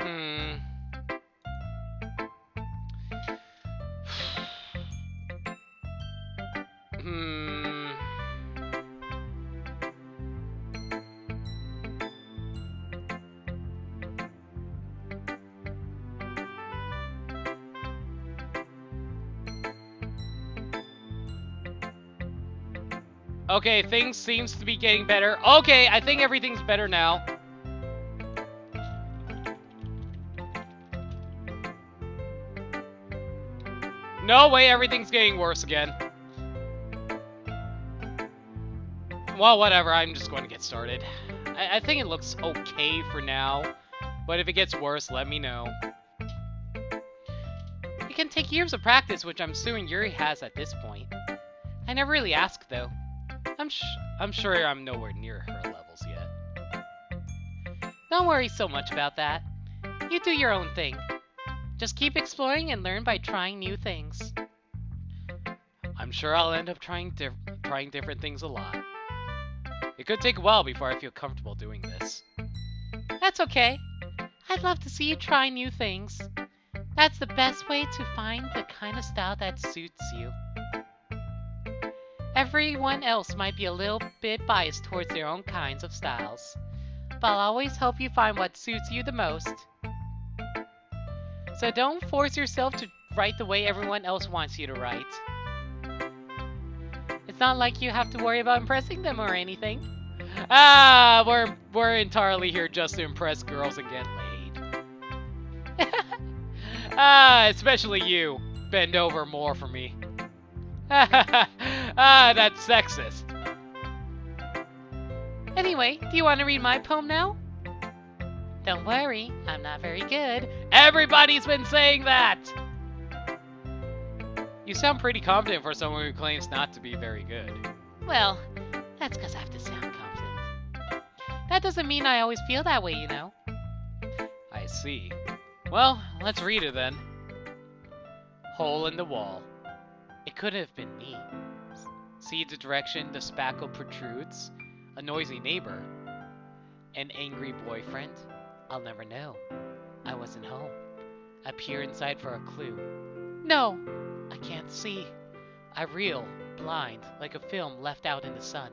Hmm. Hmm. Okay, things seems to be getting better. Okay, I think everything's better now. No way, everything's getting worse again. Well, whatever, I'm just going to get started. I think it looks okay for now, but if it gets worse, let me know. It can take years of practice, which I'm assuming Yuri has at this point. I never really asked, though. I'm sure I'm nowhere near her levels yet. Don't worry so much about that. You do your own thing. Just keep exploring and learn by trying new things. I'm sure I'll end up trying different things a lot. It could take a while before I feel comfortable doing this. That's okay. I'd love to see you try new things. That's the best way to find the kind of style that suits you. Everyone else might be a little bit biased towards their own kinds of styles, but I'll always help you find what suits you the most. So don't force yourself to write the way everyone else wants you to write. It's not like you have to worry about impressing them or anything. We're entirely here just to impress girls and get laid. Especially you. Bend over more for me. That's sexist. Anyway, do you want to read my poem now? Don't worry, I'm not very good. Everybody's been saying that! You sound pretty confident for someone who claims not to be very good. Well, that's because I have to sound confident. That doesn't mean I always feel that way, you know. I see. Well, let's read it then. Hole in the wall. It could have been me. See the direction the spackle protrudes? A noisy neighbor. An angry boyfriend? I'll never know. I wasn't home. I peer inside for a clue. No, I can't see. I reel, blind, like a film left out in the sun.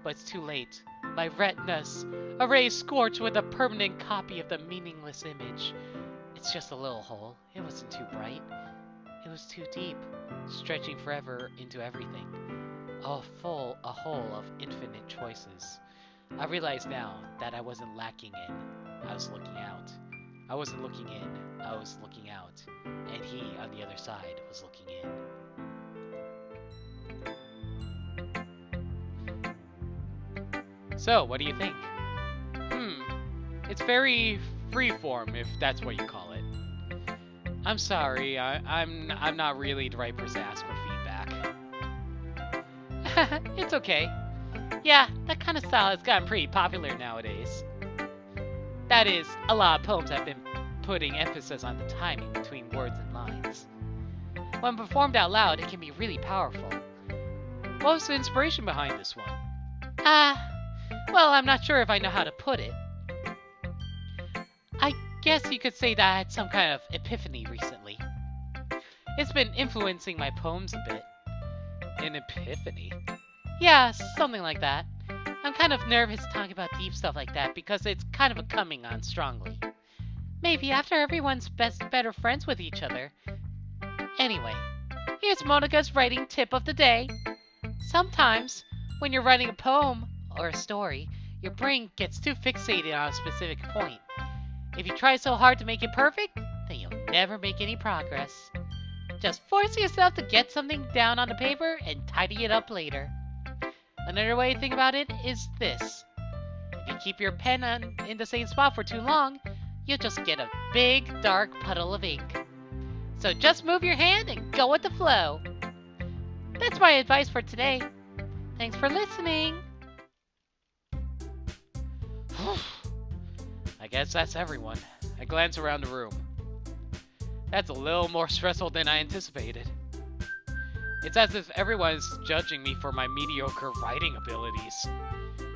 But it's too late. My retinas, a ray scorched with a permanent copy of the meaningless image. It's just a little hole. It wasn't too bright. It was too deep, stretching forever into everything. A hole of infinite choices. I realize now that I wasn't lacking in. I was looking out. I wasn't looking in. I was looking out. And he, on the other side, was looking in. So, what do you think? It's very freeform, if that's what you call it. I'm sorry, I'm not really the right person to ask for feedback. It's okay. Yeah, that kind of style has gotten pretty popular nowadays. That is, a lot of poems have been putting emphasis on the timing between words and lines. When performed out loud, it can be really powerful. What was the inspiration behind this one? Well, I'm not sure if I know how to put it. I guess you could say that I had some kind of epiphany recently. It's been influencing my poems a bit. An epiphany? Yeah, something like that. I'm kind of nervous talking about deep stuff like that because it's kind of a coming on strongly. Maybe after everyone's better friends with each other. Anyway, here's Monika's writing tip of the day. Sometimes, when you're writing a poem or a story, your brain gets too fixated on a specific point. If you try so hard to make it perfect, then you'll never make any progress. Just force yourself to get something down on the paper and tidy it up later. Another way to think about it is this. If you keep your pen in the same spot for too long, you'll just get a big, dark puddle of ink. So just move your hand and go with the flow. That's my advice for today. Thanks for listening. I guess that's everyone. I glance around the room. That's a little more stressful than I anticipated. It's as if everyone is judging me for my mediocre writing abilities.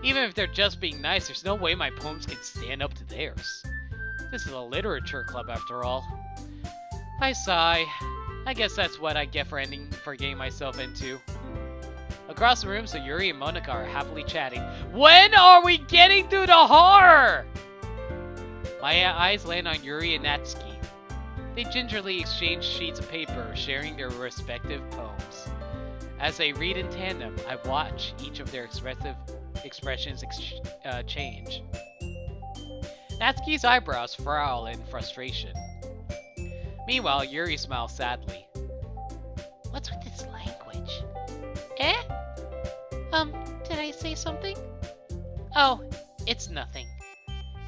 Even if they're just being nice, there's no way my poems can stand up to theirs. This is a literature club after all. I sigh. I guess that's what I get for getting myself into. Across the room, Sayuri and Monika are happily chatting. When are we getting to the horror? My eyes land on Yuri and Natsuki. They gingerly exchange sheets of paper, sharing their respective poems. As they read in tandem, I watch each of their expressions change. Natsuki's eyebrows frown in frustration. Meanwhile, Yuri smiles sadly. What's with this language? Eh? Did I say something? Oh, it's nothing.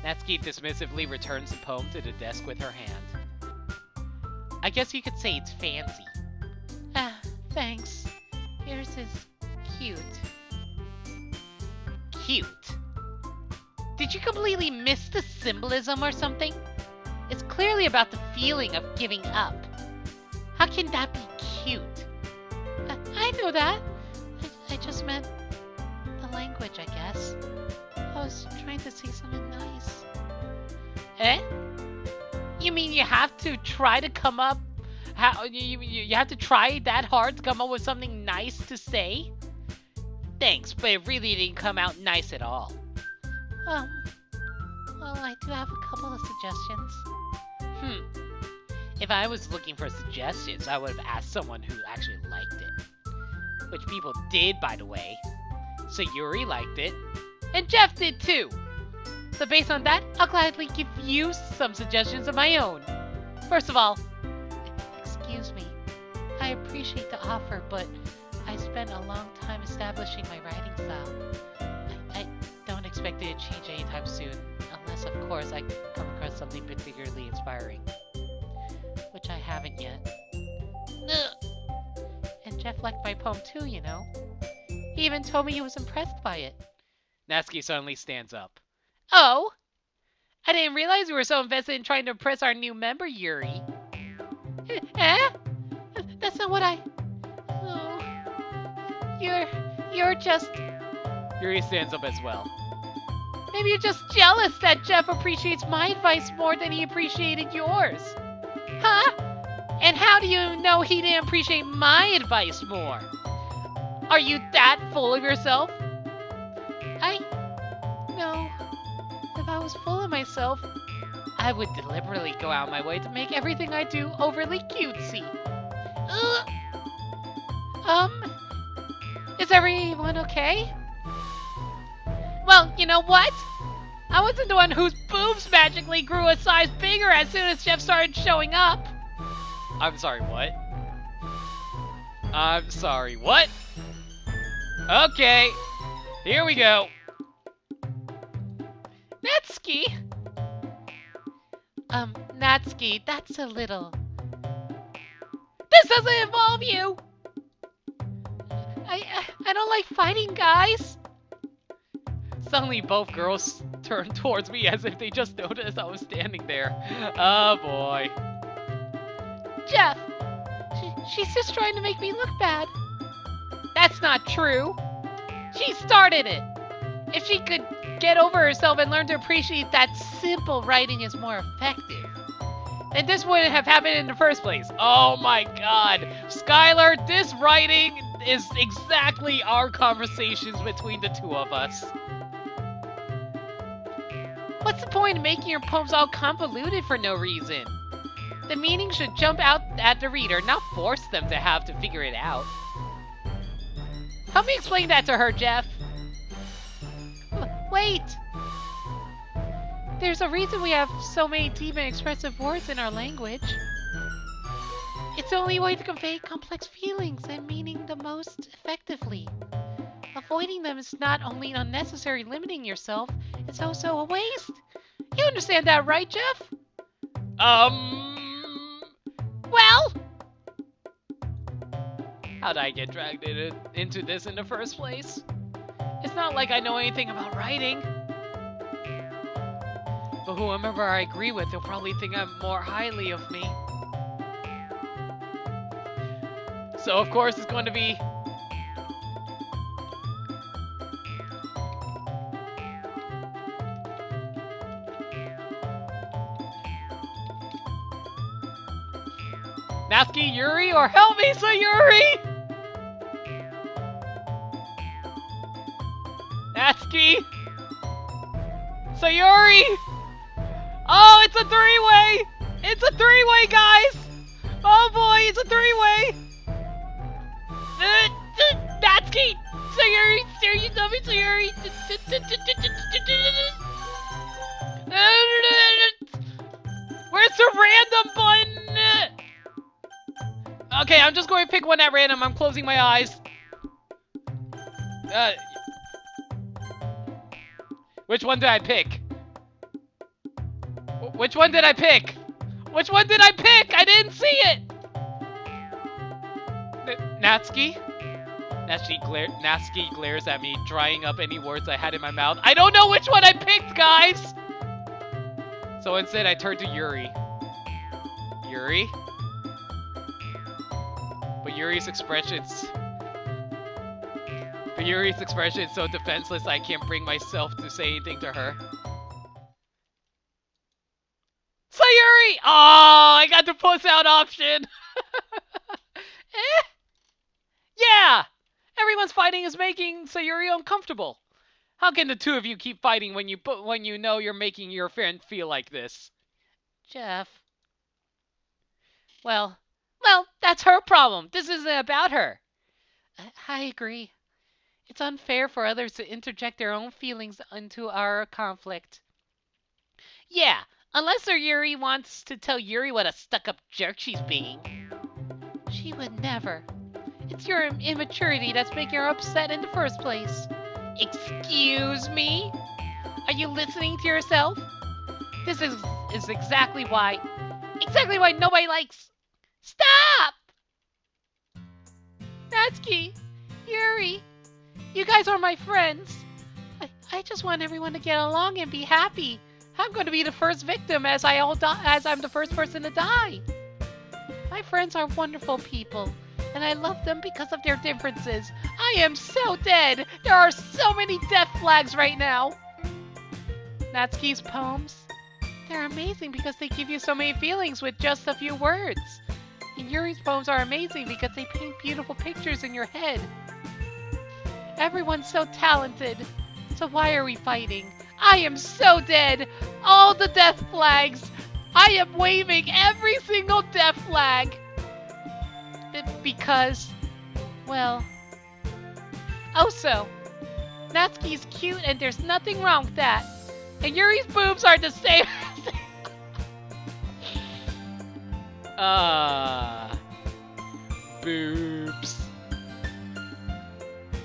Natsuki dismissively returns the poem to the desk with her hand. I guess you could say it's fancy. Thanks. Yours is cute. Cute? Did you completely miss the symbolism or something? It's clearly about the feeling of giving up. How can that be cute? I know that. I just meant the language, I guess. I was trying to say something nice. Eh? You mean you have to try to come up? You have to try that hard to come up with something nice to say? Thanks, but it really didn't come out nice at all. Well, I do have a couple of suggestions. If I was looking for suggestions, I would have asked someone who actually liked it. Which people did, by the way. So Yuri liked it, and Jeff did too. So based on that, I'll gladly give you some suggestions of my own. First of all, excuse me. I appreciate the offer, but I spent a long time establishing my writing style. I don't expect it to change anytime soon, unless of course I come across something particularly inspiring. Which I haven't yet. Ugh. And Jeff liked my poem too, you know. He even told me he was impressed by it. Natsuki suddenly stands up. Oh! I didn't realize you were so invested in trying to impress our new member, Yuri. Eh? That's not what I... Oh. You're just... Yuri stands up as well. Maybe you're just jealous that Jeff appreciates my advice more than he appreciated yours. Huh? And how do you know he didn't appreciate my advice more? Are you that full of yourself? No. If I was full of myself, I would deliberately go out of my way to make everything I do overly cutesy. Is everyone okay? Well, you know what? I wasn't the one whose boobs magically grew a size bigger as soon as Jeff started showing up. I'm sorry, what? I'm sorry, what? Okay, here we go. Natsuki? Natsuki, that's a little... This doesn't involve you! I don't like fighting, guys. Suddenly, both girls turned towards me as if they just noticed I was standing there. Oh boy. Jeff, she's just trying to make me look bad. That's not true. She started it. If she could get over herself and learn to appreciate that simple writing is more effective, then this wouldn't have happened in the first place. Oh my god. Skylar, this writing is exactly our conversations between the two of us. What's the point of making your poems all convoluted for no reason? The meaning should jump out at the reader, not force them to have to figure it out. Help me explain that to her, Jeff. Wait! There's a reason we have so many deep and expressive words in our language. It's the only way to convey complex feelings and meaning the most effectively. Avoiding them is not only unnecessary limiting yourself, it's also a waste. You understand that, right, Jeff? Well? How'd I get dragged into this in the first place? It's not like I know anything about writing. But whoever I agree with, they'll probably think I'm more highly of me. So of course it's going to be... Natsuki, Yuri, or help me, Sayuri! Natsuki! Sayuri! Oh, it's a three-way! It's a three-way, guys! Oh boy, it's a three-way! Natsuki! Sayuri! Sayuri, love me, Sayuri! Where's the random button? Okay, I'm just going to pick one at random. I'm closing my eyes. Which one did I pick? Which one did I pick? Which one did I pick? I didn't see it! Natsuki? Natsuki glares at me, drying up any words I had in my mouth. I don't know which one I picked, guys! So instead, I turned to Yuri. Yuri? But Yuri's expression is so defenseless I can't bring myself to say anything to her. Sayuri! Oh, I got the puss out option! Yeah! Everyone's fighting is making Sayuri uncomfortable. How can the two of you keep fighting when you know you're making your friend feel like this? Jeff. Well, that's her problem. This isn't about her. I agree. It's unfair for others to interject their own feelings into our conflict. Yeah, unless Yuri wants to tell Yuri what a stuck-up jerk she's being. She would never. It's your immaturity that's making her upset in the first place. Excuse me? Are you listening to yourself? This is exactly why nobody likes... Stop! Natsuki, Yuri, you guys are my friends. I just want everyone to get along and be happy. I'm going to be the first victim as I'm the first person to die. My friends are wonderful people, and I love them because of their differences. I am so dead. There are so many death flags right now. Natsuki's poems, they're amazing because they give you so many feelings with just a few words. And Yuri's poems are amazing because they paint beautiful pictures in your head. Everyone's so talented. So why are we fighting? I am so dead. All the death flags. I am waving every single death flag. Because, well... Also, Natsuki's cute and there's nothing wrong with that. And Yuri's boobs are the same. Boobs.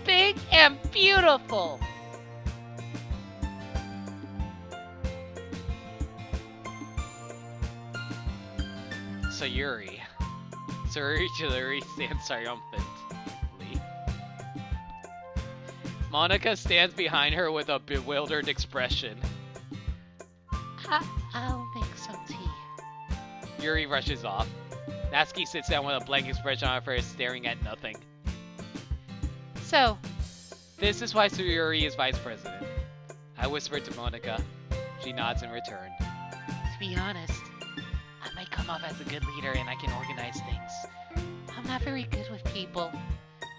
Big and beautiful. Sayuri stands triumphantly. Monica stands behind her with a bewildered expression. I'll make some tea. Yuri rushes off. Natsuki sits down with a blank expression on her face, staring at nothing. So, this is why Sayuri is vice president. I whispered to Monica. She nods in return. To be honest, I might come off as a good leader and I can organize things. I'm not very good with people.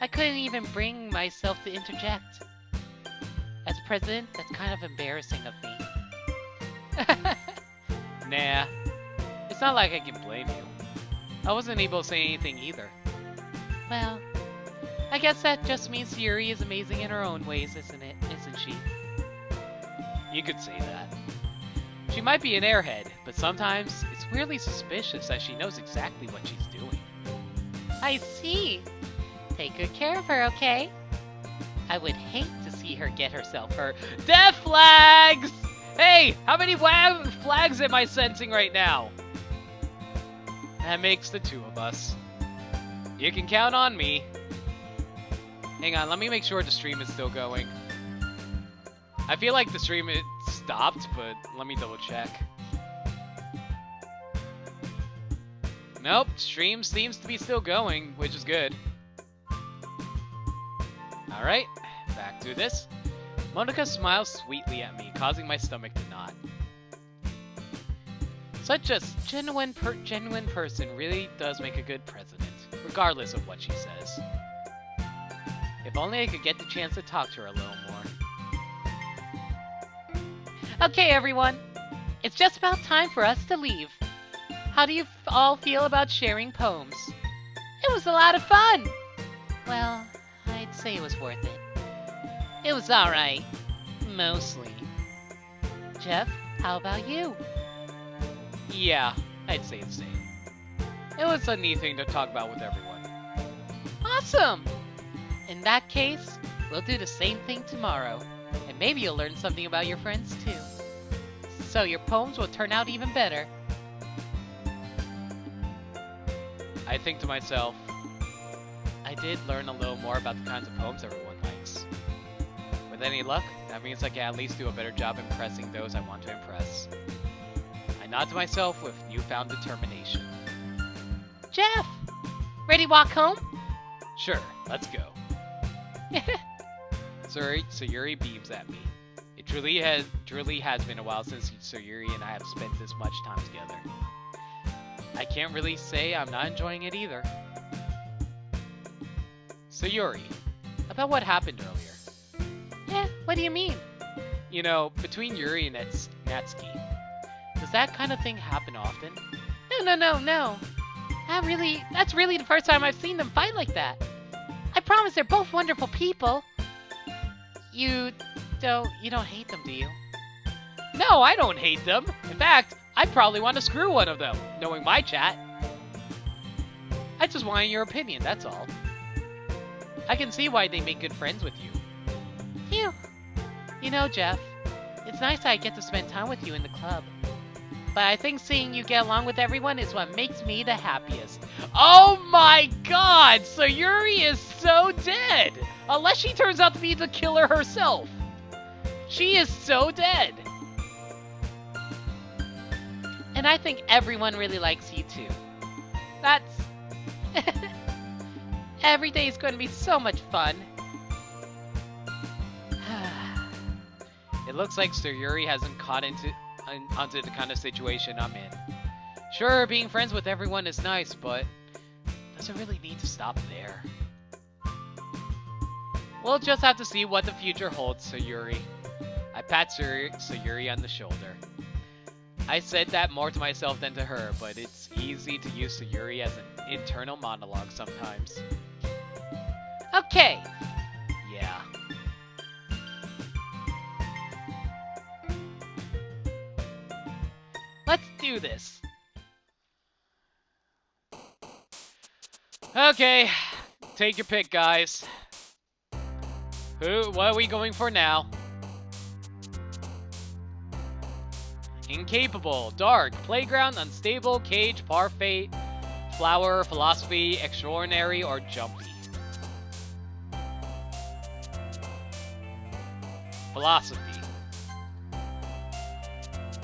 I couldn't even bring myself to interject. As president, that's kind of embarrassing of me. Nah, it's not like I can blame you. I wasn't able to say anything either. Well, I guess that just means Yuri is amazing in her own ways, isn't she? You could say that. She might be an airhead, but sometimes it's weirdly suspicious that she knows exactly what she's doing. I see. Take good care of her, okay? I would hate to see her get herself hurt. Death flags! Hey, how many flags am I sensing right now? That makes the two of us. You can count on me. Hang on, let me make sure the stream is still going. I feel like the stream stopped, but let me double check. Nope, stream seems to be still going, which is good. Alright, back to this. Monica smiles sweetly at me, causing my stomach to knot. Such a genuine person really does make a good president, regardless of what she says. If only I could get the chance to talk to her a little more. Okay, everyone. It's just about time for us to leave. How do you all feel about sharing poems? It was a lot of fun! Well, I'd say it was worth it. It was alright. Mostly. Jeff, how about you? Yeah, I'd say the same. It was a neat thing to talk about with everyone. Awesome! In that case, we'll do the same thing tomorrow. And maybe you'll learn something about your friends too. So your poems will turn out even better. I think to myself, I did learn a little more about the kinds of poems everyone likes. With any luck, that means I can at least do a better job impressing those I want to impress. I nod to myself with newfound determination. Jeff! Ready to walk home? Sure, let's go. Sayuri beams at me. It truly has been a while since Sayuri and I have spent this much time together. I can't really say I'm not enjoying it either. Sayuri, about what happened earlier. Yeah, what do you mean? You know, between Yuri and Natsuki. Does that kind of thing happen often? No. That's really the first time I've seen them fight like that. I promise they're both wonderful people. You don't hate them, do you? No, I don't hate them. In fact, I'd probably want to screw one of them, knowing my chat. I just wanted your opinion, that's all. I can see why they make good friends with you. Phew. You know, Jeff, it's nice I get to spend time with you in the club. But I think seeing you get along with everyone is what makes me the happiest. Oh my god! Sayuri is so dead! Unless she turns out to be the killer herself. She is so dead. And I think everyone really likes you too. That's... Every day is going to be so much fun. It looks like Sayuri hasn't caught onto the kind of situation I'm in. Sure, being friends with everyone is nice, but does it really need to stop there? We'll just have to see what the future holds, Sayuri. I pat Sayuri on the shoulder. I said that more to myself than to her, but it's easy to use Sayuri as an internal monologue sometimes. Okay. Yeah. Let's do this. Okay, take your pick, guys. What are we going for now? Incapable, dark, playground, unstable, cage, parfait, flower, philosophy, extraordinary, or jumpy. Philosophy.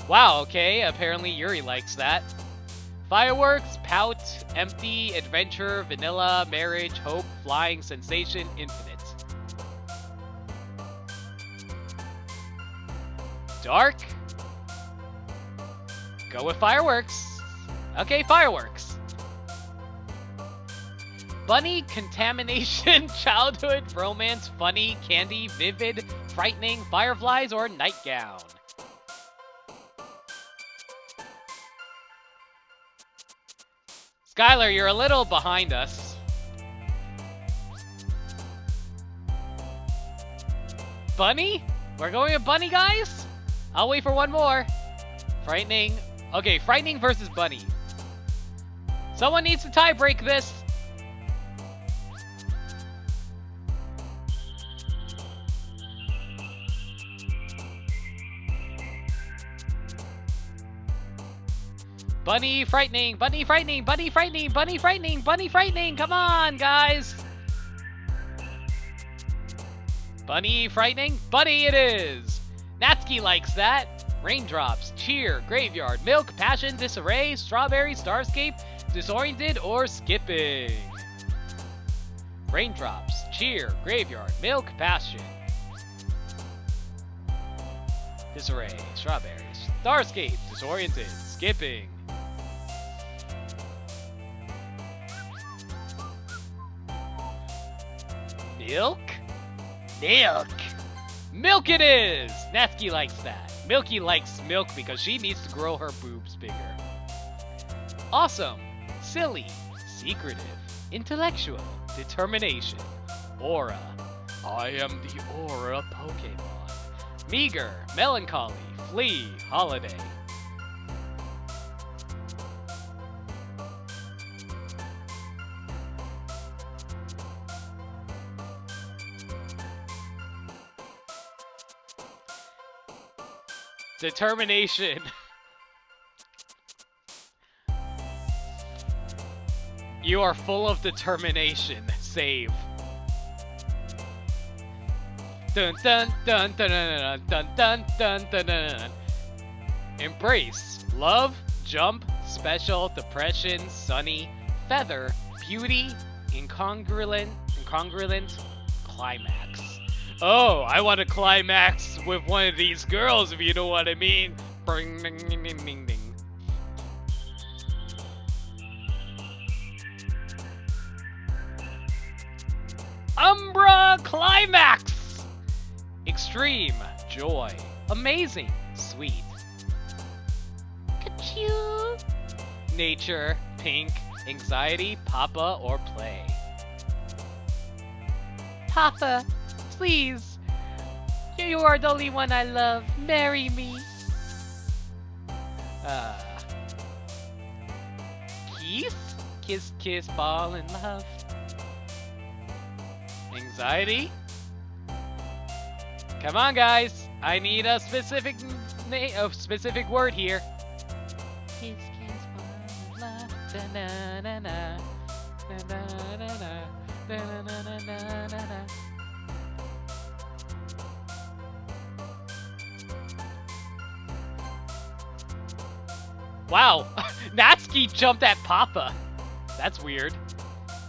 Wow, okay, apparently Yuri likes that. Fireworks, pout, empty, adventure, vanilla, marriage, hope, flying, sensation, infinite. Dark? Go with fireworks. Okay, fireworks. Bunny, contamination, childhood, romance, funny, candy, vivid, frightening, fireflies, or nightgown. Skylar, you're a little behind us. Bunny? We're going with bunny, guys? I'll wait for one more. Frightening. Okay, frightening versus bunny. Someone needs to tie break this. Bunny frightening, bunny frightening, bunny frightening, bunny frightening, bunny frightening. Come on, guys. Bunny frightening, bunny it is. Natsuki likes that. Raindrops, cheer, graveyard, milk, passion, disarray, strawberry, starscape, disoriented, or skipping. Raindrops, cheer, graveyard, milk, passion. Disarray, strawberries, Starscape, disoriented, skipping. Milk? Milk! Milk it is! Natsuki likes that. Milky likes milk because she needs to grow her boobs bigger. Awesome, silly, secretive, intellectual, determination, aura. I am the aura Pokemon. Meager, melancholy, flea, holiday. Determination. You are full of determination. Save. Dun dun dun dun dun dun dun dun dun dun. Embrace. Love. Jump. Special. Depression. Sunny. Feather. Beauty. Incongruent. Climax. Oh, I want to climax with one of these girls, if you know what I mean. Bing, ding, ding, ding, ding, ding. Umbra climax! Extreme, joy, amazing, sweet. Ka-choo! Nature, pink, anxiety, papa, or play. Papa, please. You are the only one I love. Marry me. Kiss? Kiss, kiss, fall in love. Anxiety? Come on, guys. I need a specific specific word here. Kiss, kiss, fall in love. Da-na-na-na. Da-na-na-na. Da-na-na-na-na-na. Wow, Natsuki jumped at Papa. That's weird.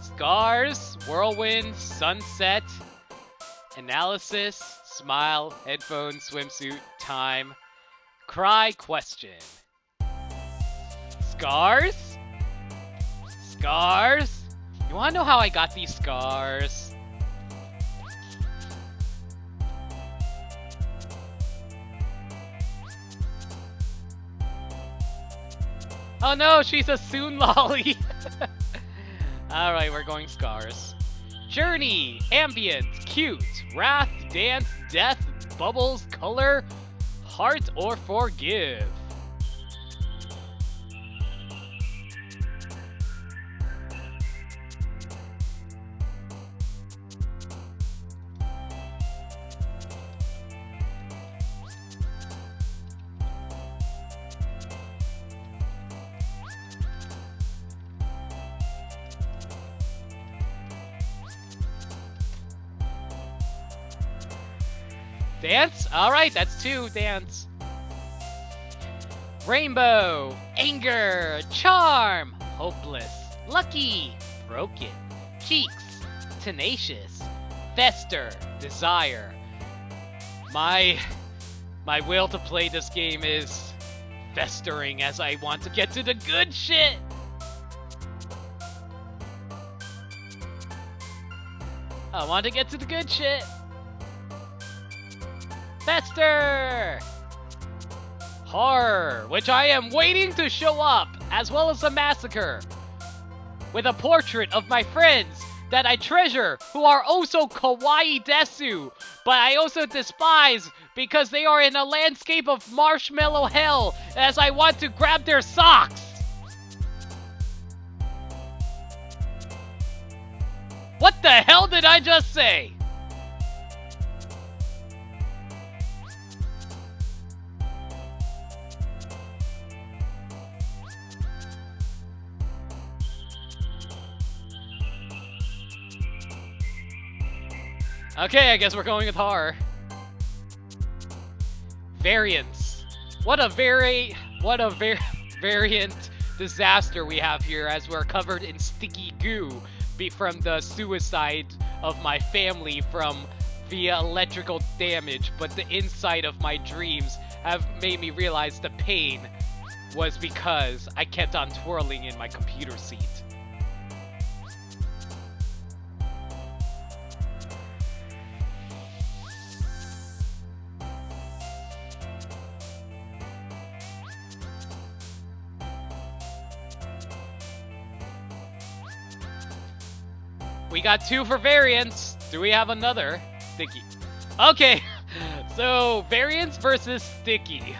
Scars, whirlwind, sunset, analysis, smile, headphones, swimsuit, time, cry, question. Scars? Scars? You wanna know how I got these scars? Oh no, she's a soon lolly. Alright, we're going scars. Journey, ambient, cute, wrath, dance, death, bubbles, color, heart, or forgive. Dance? Alright, that's 2. Dance. Rainbow. Anger. Charm. Hopeless. Lucky. Broken. Cheeks. Tenacious. Fester. Desire. My will to play this game is festering as I want to get to the good shit. I want to get to the good shit. Fester! Horror, which I am waiting to show up, as well as a massacre, with a portrait of my friends that I treasure, who are oh so kawaii desu, but I also despise because they are in a landscape of marshmallow hell, as I want to grab their socks! What the hell did I just say? Okay, I guess we're going with horror. Variants. What a variant disaster we have here, as we're covered in sticky goo from the suicide of my family from via electrical damage, but the inside of my dreams have made me realize the pain was because I kept on twirling in my computer seat. We got 2 for variance. Do we have another? Sticky. Okay, so variance versus sticky.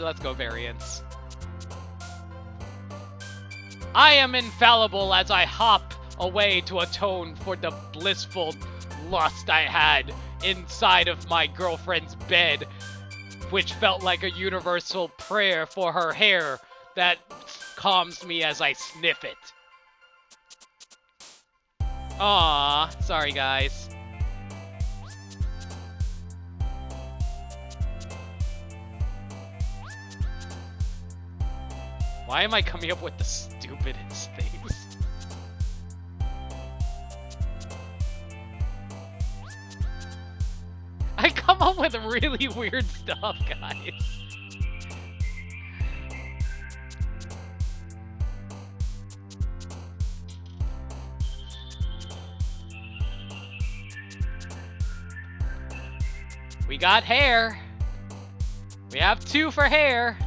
Let's go variance. I am infallible as I hop away to atone for the blissful lust I had inside of my girlfriend's bed, which felt like a universal prayer for her hair that calms me as I sniff it. Aww, sorry guys. Why am I coming up with the stupidest things? I come up with really weird stuff, guys. We got hair. We have 2 for hair.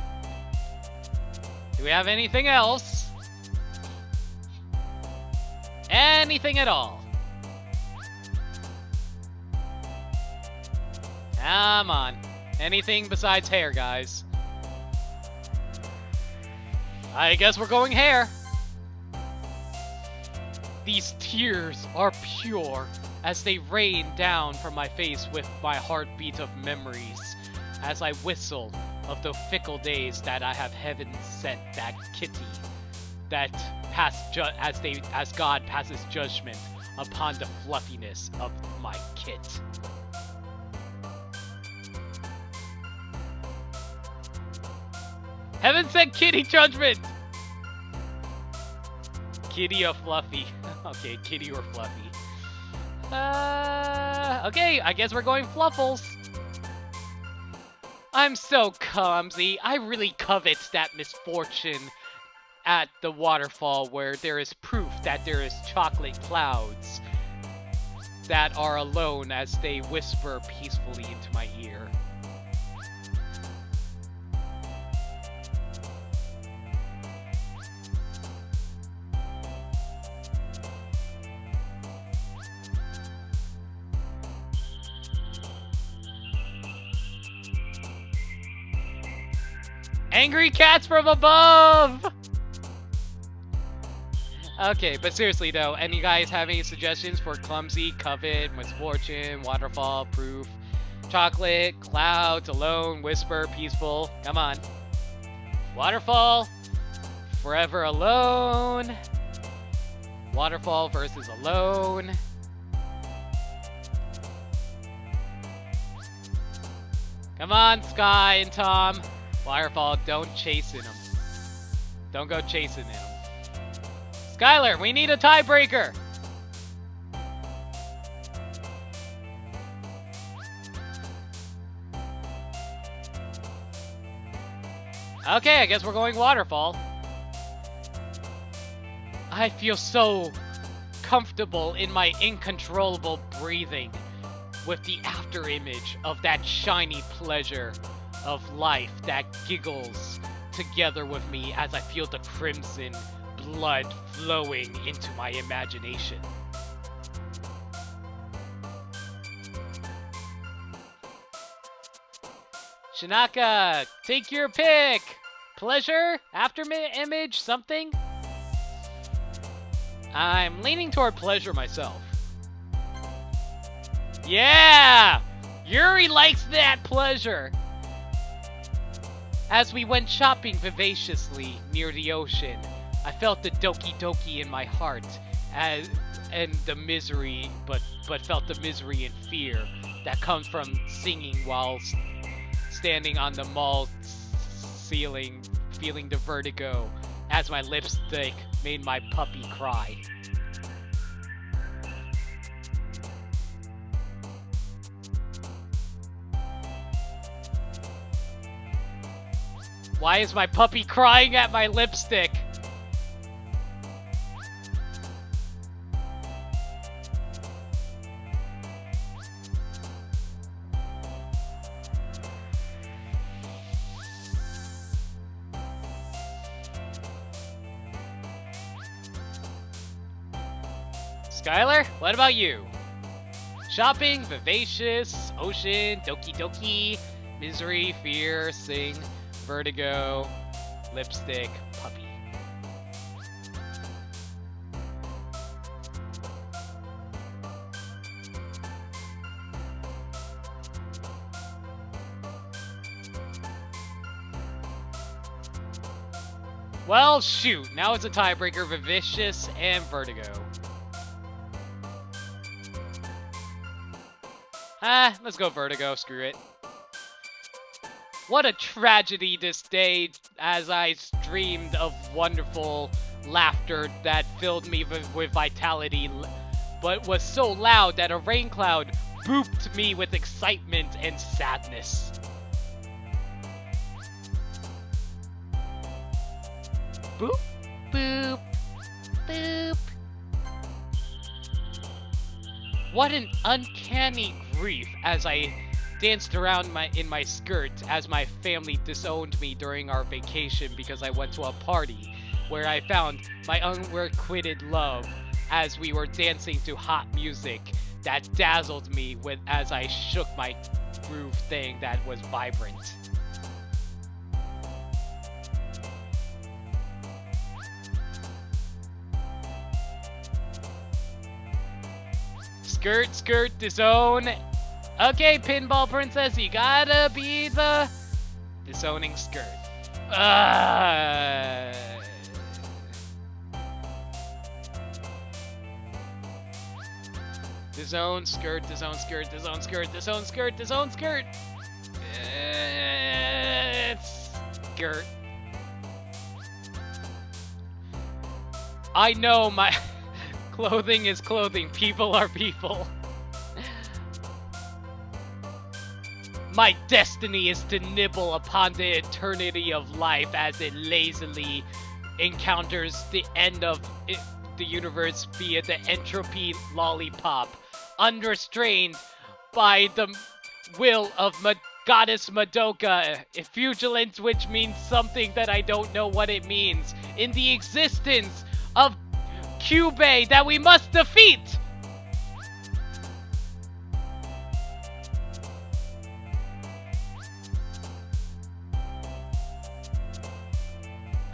Do we have anything else? Anything at all? Come on. Anything besides hair, guys. I guess we're going hair. These tears are pure as they rain down from my face with my heartbeat of memories as I whistle of the fickle days that I have heaven sent that kitty that as God passes judgment upon the fluffiness of my kit. Heaven sent kitty judgment! Kitty or fluffy? Okay, kitty or fluffy. Okay, I guess we're going fluffles. I'm so clumsy. I really covet that misfortune at the waterfall where there is proof that there is chocolate clouds that are alone as they whisper peacefully into my ear. Angry cats from above! Okay, but seriously though, any guys have any suggestions for clumsy, covet, misfortune, waterfall, proof, chocolate, clouds, alone, whisper, peaceful? Come on. Waterfall, forever alone. Waterfall versus alone. Come on, Sky and Tom. Waterfall, don't chase in him. Don't go chasing him. Skylar, we need a tiebreaker. Okay, I guess we're going waterfall. I feel so comfortable in my uncontrollable breathing with the after image of that shiny pleasure of life that giggles together with me as I feel the crimson blood flowing into my imagination. Shinaka, take your pick! Pleasure? After image? Something? I'm leaning toward pleasure myself. Yeah! Yuri likes that pleasure! As we went shopping vivaciously near the ocean, I felt the Doki Doki in my heart, and the misery, but felt the misery and fear that comes from singing while standing on the mall ceiling, feeling the vertigo as my lipstick made my puppy cry. Why is my puppy crying at my lipstick? Skylar, what about you? Shopping, vivacious, ocean, doki doki, misery, fear, sing, vertigo, lipstick, puppy. Well, shoot. Now it's a tiebreaker, vivacious and vertigo. Let's go vertigo, screw it. What a tragedy this day, as I streamed of wonderful laughter that filled me with vitality, but was so loud that a rain cloud booped me with excitement and sadness. Boop, boop, boop. What an uncanny grief as I danced around in my skirt as my family disowned me during our vacation because I went to a party where I found my unrequited love as we were dancing to hot music that dazzled me as I shook my groove thing that was vibrant. Skirt, skirt, disown. Okay, Pinball Princess, you gotta be the disowning skirt. Disown, skirt, disown, skirt, disown, skirt, disown, skirt, disown, skirt. It's skirt. I know my clothing is clothing, people are people. My destiny is to nibble upon the eternity of life as it lazily encounters the end of the universe via the entropy lollipop, unrestrained by the will of Goddess Madoka, effulgence, which means something that I don't know what it means, in the existence of Cubei that we must defeat!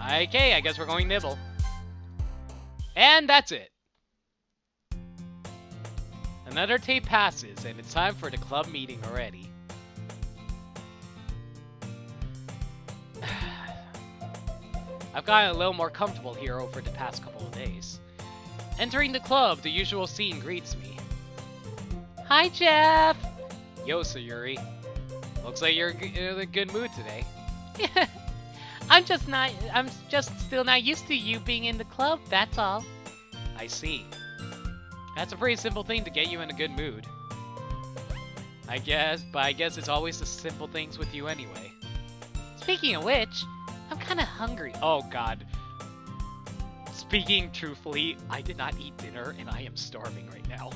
Okay, I guess we're going nibble. And that's it. Another tape passes, and it's time for the club meeting already. I've gotten a little more comfortable here over the past couple of days. Entering the club, the usual scene greets me. Hi, Jeff! Yo, Sayuri. Looks like you're in a good mood today. I'm just still not used to you being in the club, that's all. I see. That's a pretty simple thing to get you in a good mood. I guess it's always the simple things with you anyway. Speaking of which, I'm kinda hungry. Oh god. Speaking truthfully, I did not eat dinner and I am starving right now.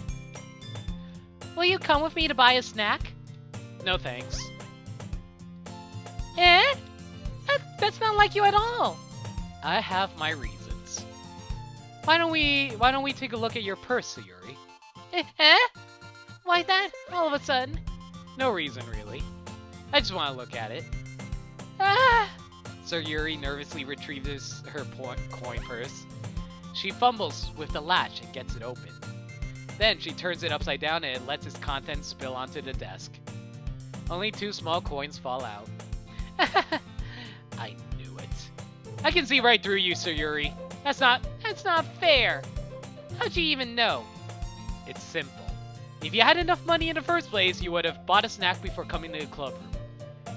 Will you come with me to buy a snack? No thanks. Eh? That's not like you at all. I have my reasons. Why don't we take a look at your purse, Sayuri? Eh? Why that? All of a sudden? No reason, really. I just want to look at it. Ah! Sayuri nervously retrieves her coin purse. She fumbles with the latch and gets it open. Then she turns it upside down and it lets its contents spill onto the desk. Only 2 small coins fall out. I knew it. I can see right through you, Sayuri. That's not fair. How'd you even know? It's simple. If you had enough money in the first place, you would have bought a snack before coming to the club room.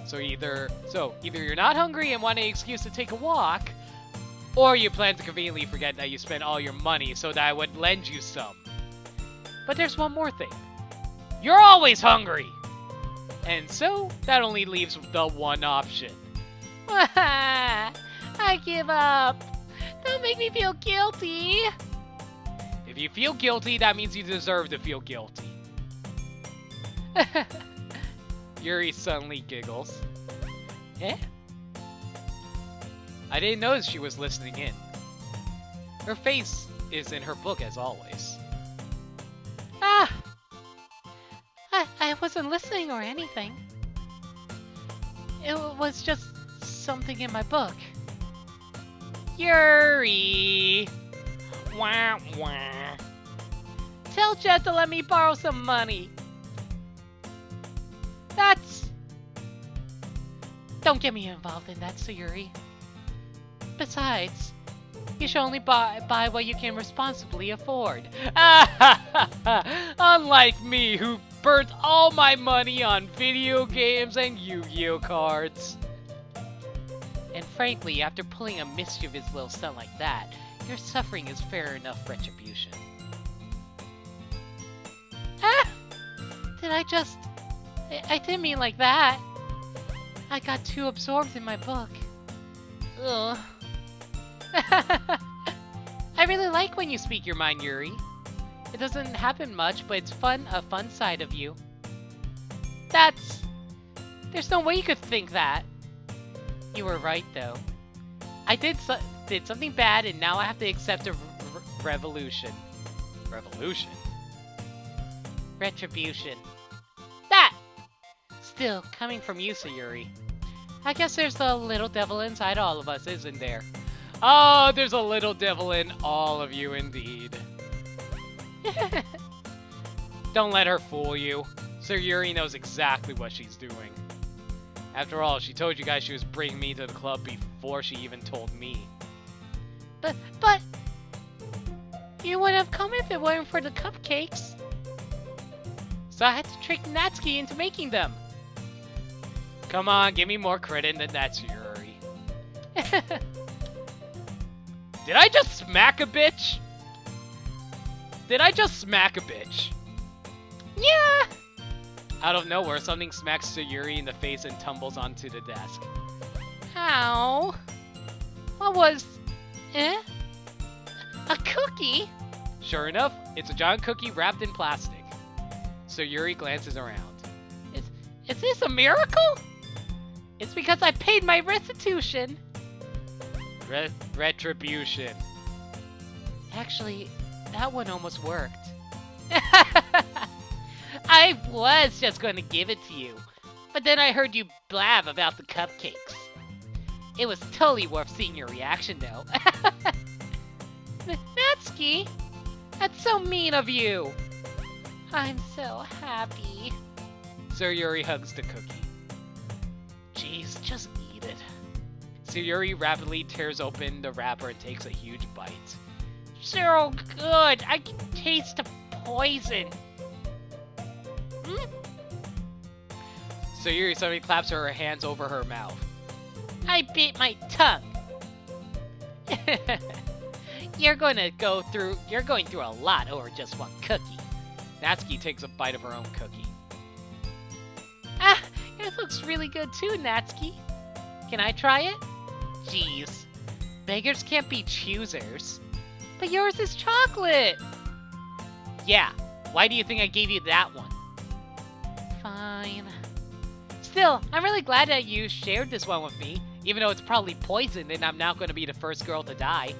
So either you're not hungry and want an excuse to take a walk, or you plan to conveniently forget that you spent all your money so that I would lend you some. But there's one more thing. You're always hungry! And so, that only leaves the one option. I give up. Don't make me feel guilty. If you feel guilty, that means you deserve to feel guilty. Yuri suddenly giggles. Eh? I didn't notice she was listening in. Her face is in her book as always. Ah! I wasn't listening or anything. It was just something in my book. Yuri! Wah wah. Tell Jet to let me borrow some money. That's... Don't get me involved in that, Sayuri. Besides, you should only buy what you can responsibly afford. Unlike me, who burnt all my money on video games and Yu-Gi-Oh cards. And frankly, after pulling a mischievous little stunt like that, your suffering is fair enough retribution. Did I just... I didn't mean like that. I got too absorbed in my book. Ugh. I really like when you speak your mind, Yuri. It doesn't happen much, but it's fun, a fun side of you. That's... There's no way you could think that. You were right, though. I did something bad, and now I have to accept a revolution. Revolution? Retribution. That! Still, coming from you, Sayuri. I guess there's a little devil inside all of us, isn't there? Oh, there's a little devil in all of you, indeed. Don't let her fool you. Sayuri knows exactly what she's doing. After all, she told you guys she was bringing me to the club before she even told me. But... You wouldn't have come if it weren't for the cupcakes. So I had to trick Natsuki into making them. Come on, give me more credit than that's Yuri. Did I just smack a bitch? Did I just smack a bitch? Yeah! Out of nowhere, something smacks Sayuri in the face and tumbles onto the desk. Ow. What was... Eh? A cookie? Sure enough, it's a giant cookie wrapped in plastic. Sayuri glances around. Is this a miracle? It's because I paid my restitution. Retribution. Actually, that one almost worked. I was just going to give it to you, but then I heard you blab about the cupcakes. It was totally worth seeing your reaction, though. Natsuki, that's so mean of you. I'm so happy. Sayuri hugs the cookie. Jeez, just eat it. Sayuri rapidly tears open the wrapper and takes a huge bite. So good, I can taste the poison. Sayuri suddenly claps her hands over her mouth. I bit my tongue. You're going through a lot over just one cookie. Natsuki takes a bite of her own cookie. Ah, yours looks really good too, Natsuki. Can I try it? Jeez, beggars can't be choosers. But yours is chocolate. Yeah, why do you think I gave you that one? Fine. Still, I'm really glad that you shared this one with me, even though it's probably poisoned and I'm now going to be the first girl to die.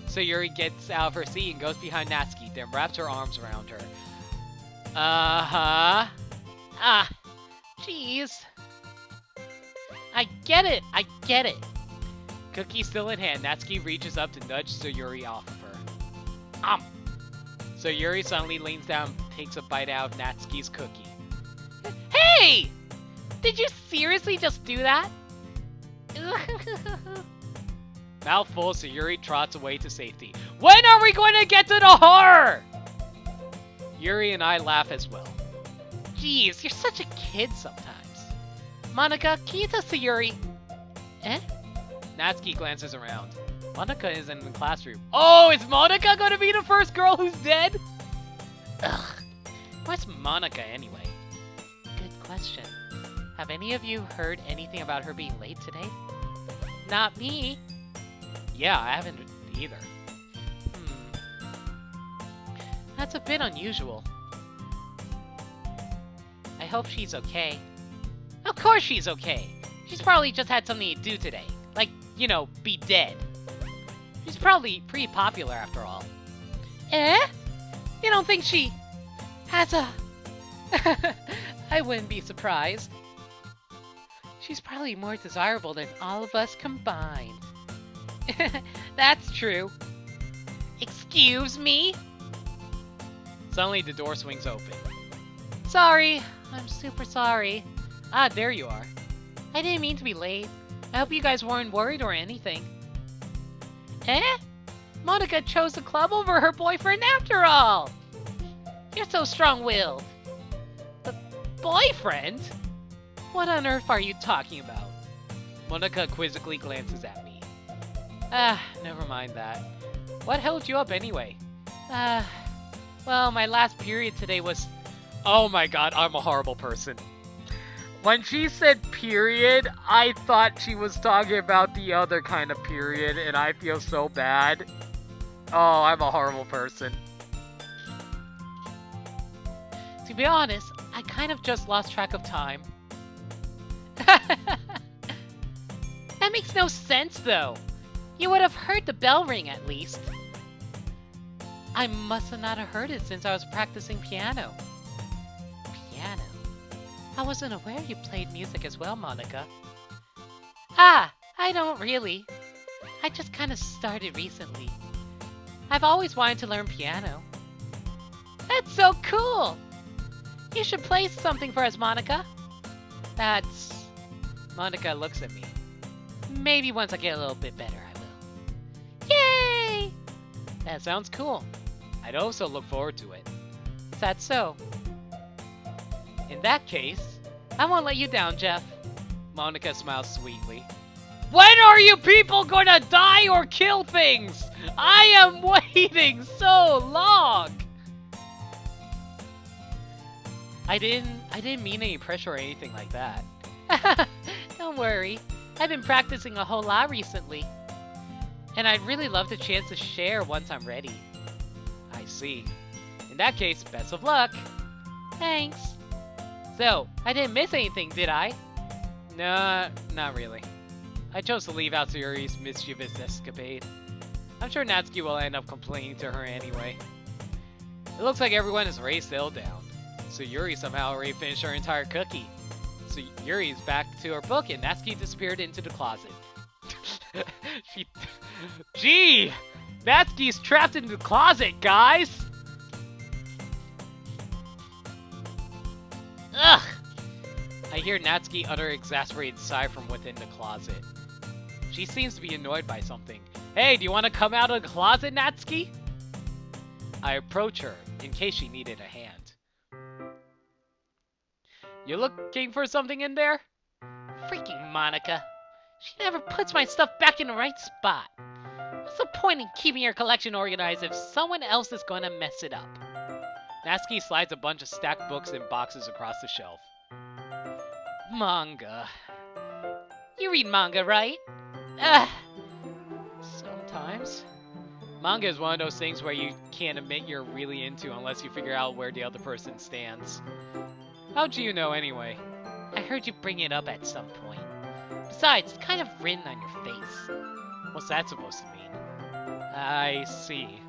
Sayuri gets out of her seat and goes behind Natsuki, then wraps her arms around her. Uh-huh. Ah, jeez. I get it. Cookie still in hand, Natsuki reaches up to nudge Sayuri off of her. Sayuri suddenly leans down and takes a bite out of Natsuki's cookie. Hey! Did you seriously just do that? Mouthful, Sayuri trots away to safety. When are we going to get to the horror? Yuri and I laugh as well. Jeez, you're such a kid sometimes. Monica, can you tell Sayuri... Eh? Natsuki glances around. Monica is in the classroom. Oh, is Monica gonna be the first girl who's dead? Ugh. Where's Monica anyway? Good question. Have any of you heard anything about her being late today? Not me. Yeah, I haven't either. That's a bit unusual. I hope she's okay. Of course she's okay. She's probably just had something to do today. Like, you know, be dead. She's probably pretty popular after all. Eh? You don't think she has a... I wouldn't be surprised. She's probably more desirable than all of us combined. That's true. Excuse me? Suddenly the door swings open. Sorry. I'm super sorry. Ah, there you are. I didn't mean to be late. I hope you guys weren't worried or anything. Eh? Monica chose the club over her boyfriend after all! You're so strong-willed. The boyfriend? What on earth are you talking about? Monica quizzically glances at me. Ah, never mind that. What held you up anyway? Well, my last period today was... Oh my god, I'm a horrible person. When she said period, I thought she was talking about the other kind of period, and I feel so bad. Oh, I'm a horrible person. To be honest, I kind of just lost track of time. That makes no sense, though. You would have heard the bell ring, at least. I must have not have heard it since I was practicing piano. Piano? I wasn't aware you played music as well, Monica. Ah, I don't really. I just kind of started recently. I've always wanted to learn piano. That's so cool! You should play something for us, Monica. That's... Monica looks at me. Maybe once I get a little bit better, I will. Yay! That sounds cool. I'd also look forward to it. Is that so? In that case, I won't let you down, Jeff. Monica smiles sweetly. When are you people gonna die or kill things? I am waiting so long! I didn't mean any pressure or anything like that. Don't worry. I've been practicing a whole lot recently. And I'd really love the chance to share once I'm ready. I see. In that case, best of luck. Thanks. So, I didn't miss anything, did I? Nah, not really. I chose to leave out Yuri's mischievous escapade. I'm sure Natsuki will end up complaining to her anyway. It looks like everyone is ready to settle down. So Yuri somehow already finished her entire cookie. So Yuri's back to her book and Natsuki disappeared into the closet. Gee! Natsuki's trapped in the closet, guys! Ugh! I hear Natsuki utter an exasperated sigh from within the closet. She seems to be annoyed by something. Hey, do you want to come out of the closet, Natsuki? I approach her, in case she needed a hand. You looking for something in there? Freaking Monica. She never puts my stuff back in the right spot. What's the point in keeping your collection organized if someone else is going to mess it up? Natsuki slides a bunch of stacked books and boxes across the shelf. Manga. You read manga, right? Sometimes. Manga is one of those things where you can't admit you're really into unless you figure out where the other person stands. How'd you know anyway? I heard you bring it up at some point. Besides, it's kind of written on your face. What's that supposed to mean? I see.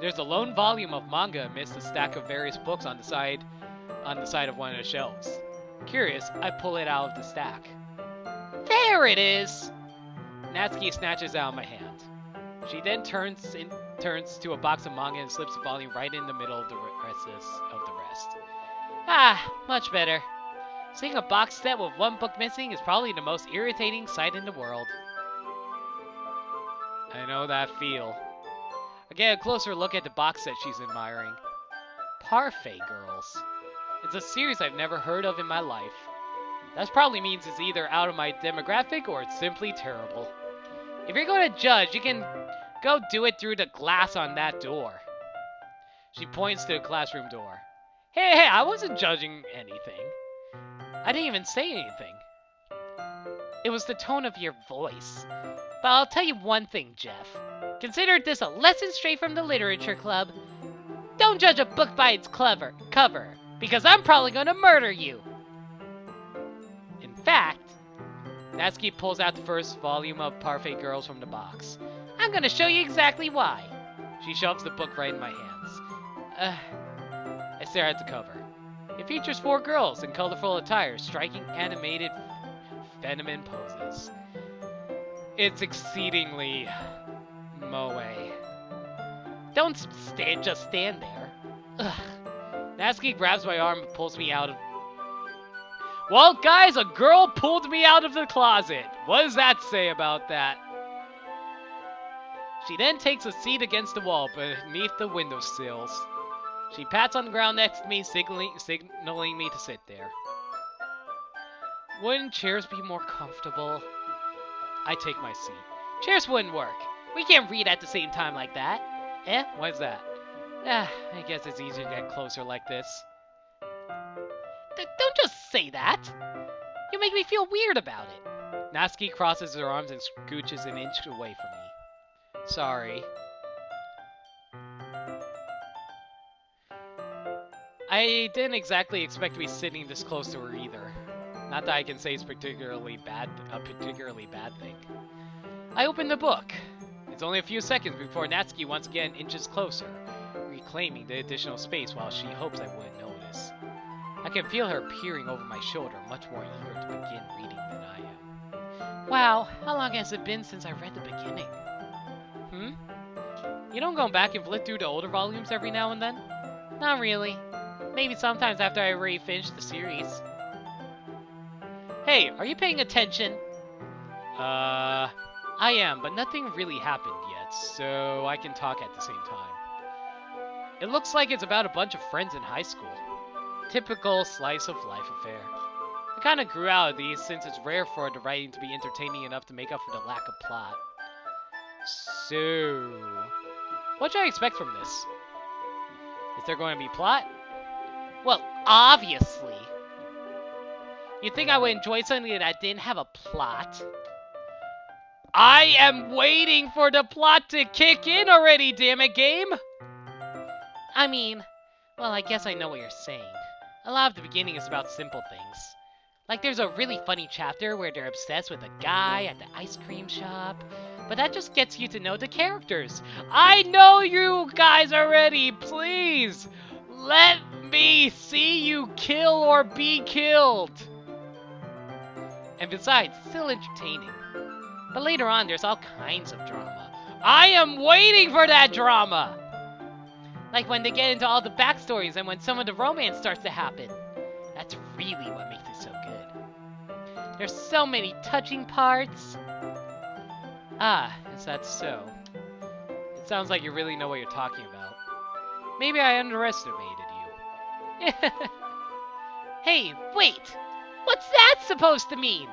There's a lone volume of manga amidst a stack of various books on the side of one of the shelves. Curious, I pull it out of the stack. There it is! Natsuki snatches it out of my hand. She then turns to a box of manga and slips the volume right in the middle of the rest. Ah, much better. Seeing a box set with one book missing is probably the most irritating sight in the world. I know that feel. I get a closer look at the box set she's admiring. Parfait Girls. It's a series I've never heard of in my life. That probably means it's either out of my demographic or it's simply terrible. If you're going to judge, you can go do it through the glass on that door. She points to the classroom door. Hey, I wasn't judging anything. I didn't even say anything. It was the tone of your voice. But I'll tell you one thing, Jeff. Consider this a lesson straight from the literature club. Don't judge a book by its cover, because I'm probably going to murder you. In fact, Natsuki pulls out the first volume of Parfait Girls from the box. I'm going to show you exactly why. She shoves the book right in my hands. I stare at the cover. It features 4 girls in colorful attire, striking animated feminine poses. It's exceedingly moe. Don't just stand there. Ugh. Natsuki grabs my arm and pulls me out of... Well, guys, a girl pulled me out of the closet. What does that say about that? She then takes a seat against the wall beneath the windowsills. She pats on the ground next to me, signaling me to sit there. Wouldn't chairs be more comfortable? I take my seat. Chairs wouldn't work. We can't read at the same time like that. Eh? What's that? I guess it's easier to get closer like this. Don't just say that. You make me feel weird about it. Natsuki crosses her arms and scooches an inch away from me. Sorry. I didn't exactly expect to be sitting this close to her either. Not that I can say it's a particularly bad thing. I open the book. It's only a few seconds before Natsuki once again inches closer, reclaiming the additional space while she hopes I wouldn't notice. I can feel her peering over my shoulder, much more eager to begin reading than I am. Wow, how long has it been since I read the beginning? You don't go back and flip through the older volumes every now and then? Not really. Maybe sometimes after I already finished the series. Hey, are you paying attention? I am, but nothing really happened yet, so I can talk at the same time. It looks like it's about a bunch of friends in high school. Typical slice of life affair. I kinda grew out of these since it's rare for the writing to be entertaining enough to make up for the lack of plot. So, what should I expect from this? Is there going to be plot? Well, obviously. You'd think I would enjoy something that didn't have a plot. I am waiting for the plot to kick in already, damn it, game! I mean, well, I guess I know what you're saying. A lot of the beginning is about simple things. Like there's a really funny chapter where they're obsessed with a guy at the ice cream shop. But that just gets you to know the characters. I know you guys already, please! Let me see you kill or be killed! And besides, it's still entertaining. But later on, there's all kinds of drama. I am waiting for that drama! Like when they get into all the backstories and when some of the romance starts to happen. That's really what makes it so good. There's so many touching parts. Ah, is that so? It sounds like you really know what you're talking about. Maybe I underestimated you. Hey, wait! What's that supposed to mean?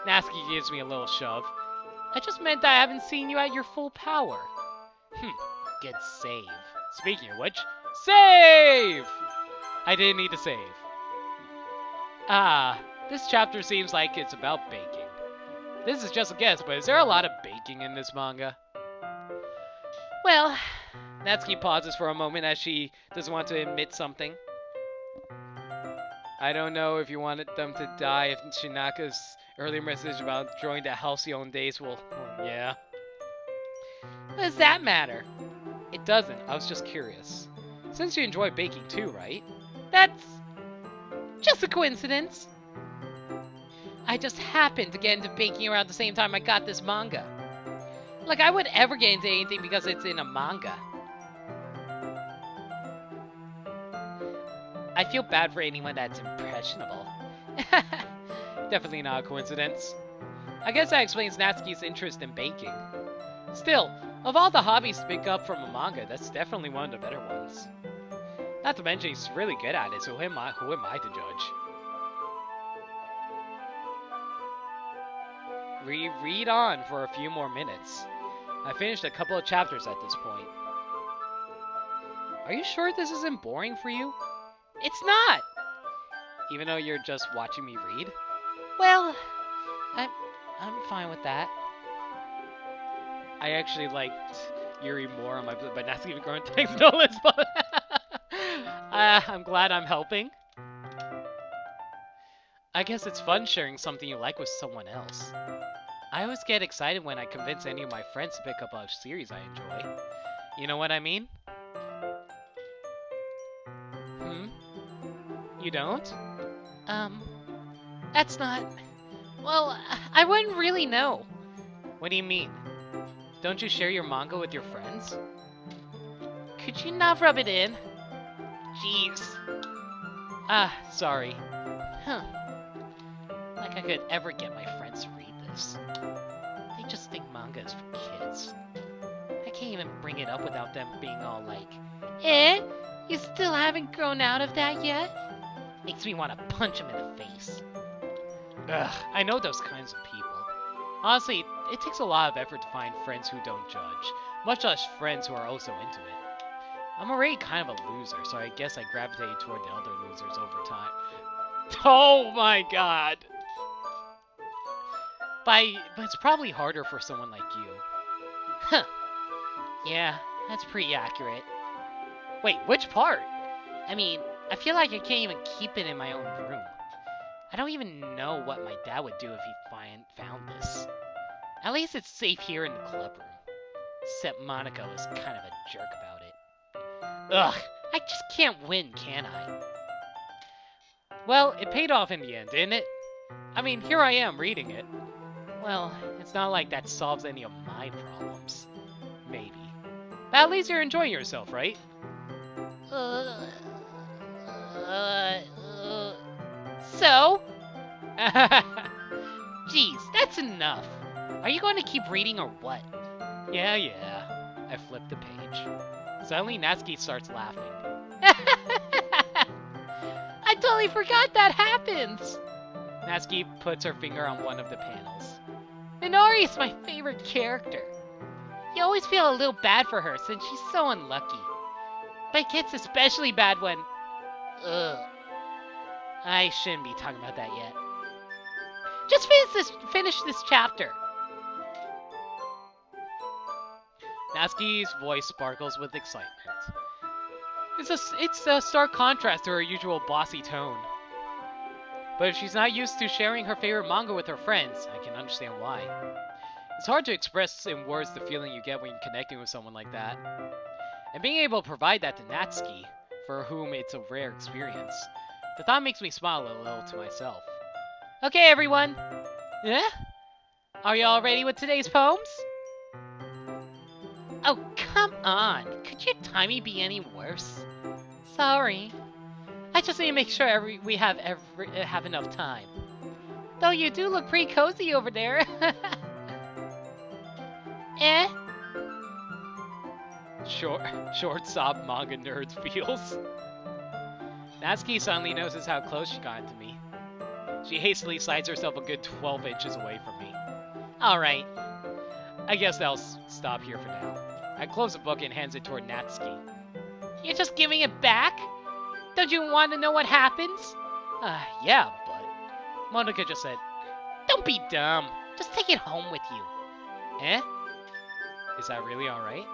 Natsuki gives me a little shove. I just meant that I haven't seen you at your full power. Good save. Speaking of which, save! I didn't need to save. Ah, this chapter seems like it's about baking. This is just a guess, but is there a lot of baking in this manga? Well, Natsuki pauses for a moment as she doesn't want to admit something. I don't know if you wanted them to die if Shinaka's earlier message about enjoying the halcyon days will... Well, yeah. What does that matter? It doesn't. I was just curious. Since you enjoy baking too, right? That's... just a coincidence. I just happened to get into baking around the same time I got this manga. Like, I would ever get into anything because it's in a manga. I feel bad for anyone that's impressionable. Definitely not a coincidence. I guess that explains Natsuki's interest in baking. Still, of all the hobbies to pick up from a manga, that's definitely one of the better ones. Not to mention he's really good at it, so who am I to judge? We read on for a few more minutes. I finished a couple of chapters at this point. Are you sure this isn't boring for you? It's not! Even though you're just watching me read? Well, I'm I'm fine with that. I actually liked Yuri more on my but not even growing text no list, but I'm glad I'm helping. I guess it's fun sharing something you like with someone else. I always get excited when I convince any of my friends to pick up a series I enjoy. You know what I mean? Hmm? You don't? Um, that's not... Well, I wouldn't really know. What do you mean? Don't you share your manga with your friends? Could you not rub it in? Jeez. Sorry. Huh. Like I could ever get my friends to read this. They just think manga is for kids. I can't even bring it up without them being all like, eh? You still haven't grown out of that yet? Makes me want to punch them in the face. Ugh, I know those kinds of people. Honestly, it takes a lot of effort to find friends who don't judge, much less friends who are also into it. I'm already kind of a loser, so I guess I gravitated toward the other losers over time. Oh my god! But it's probably harder for someone like you. Huh. Yeah, that's pretty accurate. Wait, which part? I mean, I feel like I can't even keep it in my own room. I don't even know what my dad would do if he found this. At least it's safe here in the club room. Except Monaco is kind of a jerk about it. Ugh, I just can't win, can I? Well, it paid off in the end, didn't it? I mean, here I am reading it. Well, it's not like that solves any of my problems. Maybe. But at least you're enjoying yourself, right? So? Jeez, that's enough. Are you going to keep reading or what? Yeah. I flipped the page. Suddenly, Natsuki starts laughing. I totally forgot that happens! Natsuki puts her finger on one of the panels. Minori is my favorite character. You always feel a little bad for her since she's so unlucky. But it gets especially bad when... Ugh. I shouldn't be talking about that yet. Just finish this chapter. Natsuki's voice sparkles with excitement. It's a stark contrast to her usual bossy tone. But if she's not used to sharing her favorite manga with her friends, I can understand why. It's hard to express in words the feeling you get when connecting with someone like that. And being able to provide that to Natsuki, for whom it's a rare experience, the thought makes me smile a little to myself. Okay, everyone! Eh? Are you all ready with today's poems? Oh, come on! Could your timing be any worse? Sorry. I just need to make sure we have enough time. Though you do look pretty cozy over there. Eh? Short sob manga nerds feels. Natsuki suddenly notices how close she got to me. She hastily slides herself a good 12 inches away from me. Alright. I guess I'll stop here for now. I close the book and hands it toward Natsuki. You're just giving it back? Don't you want to know what happens? Yeah, but... Monica just said, don't be dumb. Just take it home with you. Eh? Is that really alright?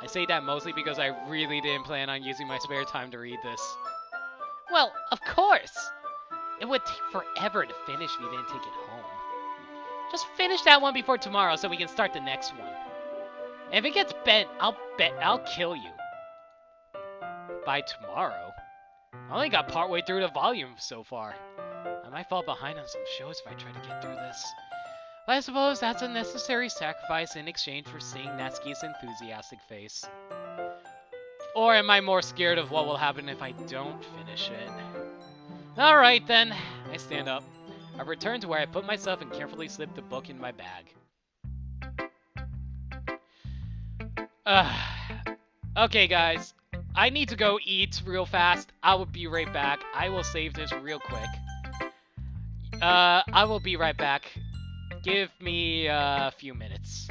I say that mostly because I really didn't plan on using my spare time to read this. Well, of course! It would take forever to finish if you didn't take it home. Just finish that one before tomorrow so we can start the next one. And if it gets bent, I'll kill you. By tomorrow? I only got partway through the volume so far. I might fall behind on some shows if I try to get through this. But I suppose that's a necessary sacrifice in exchange for seeing Natsuki's enthusiastic face. Or am I more scared of what will happen if I don't finish it? Alright then. I stand up. I return to where I put myself and carefully slip the book in my bag. Okay guys. I need to go eat real fast. I will be right back. I will save this real quick. I will be right back. Give me a few minutes.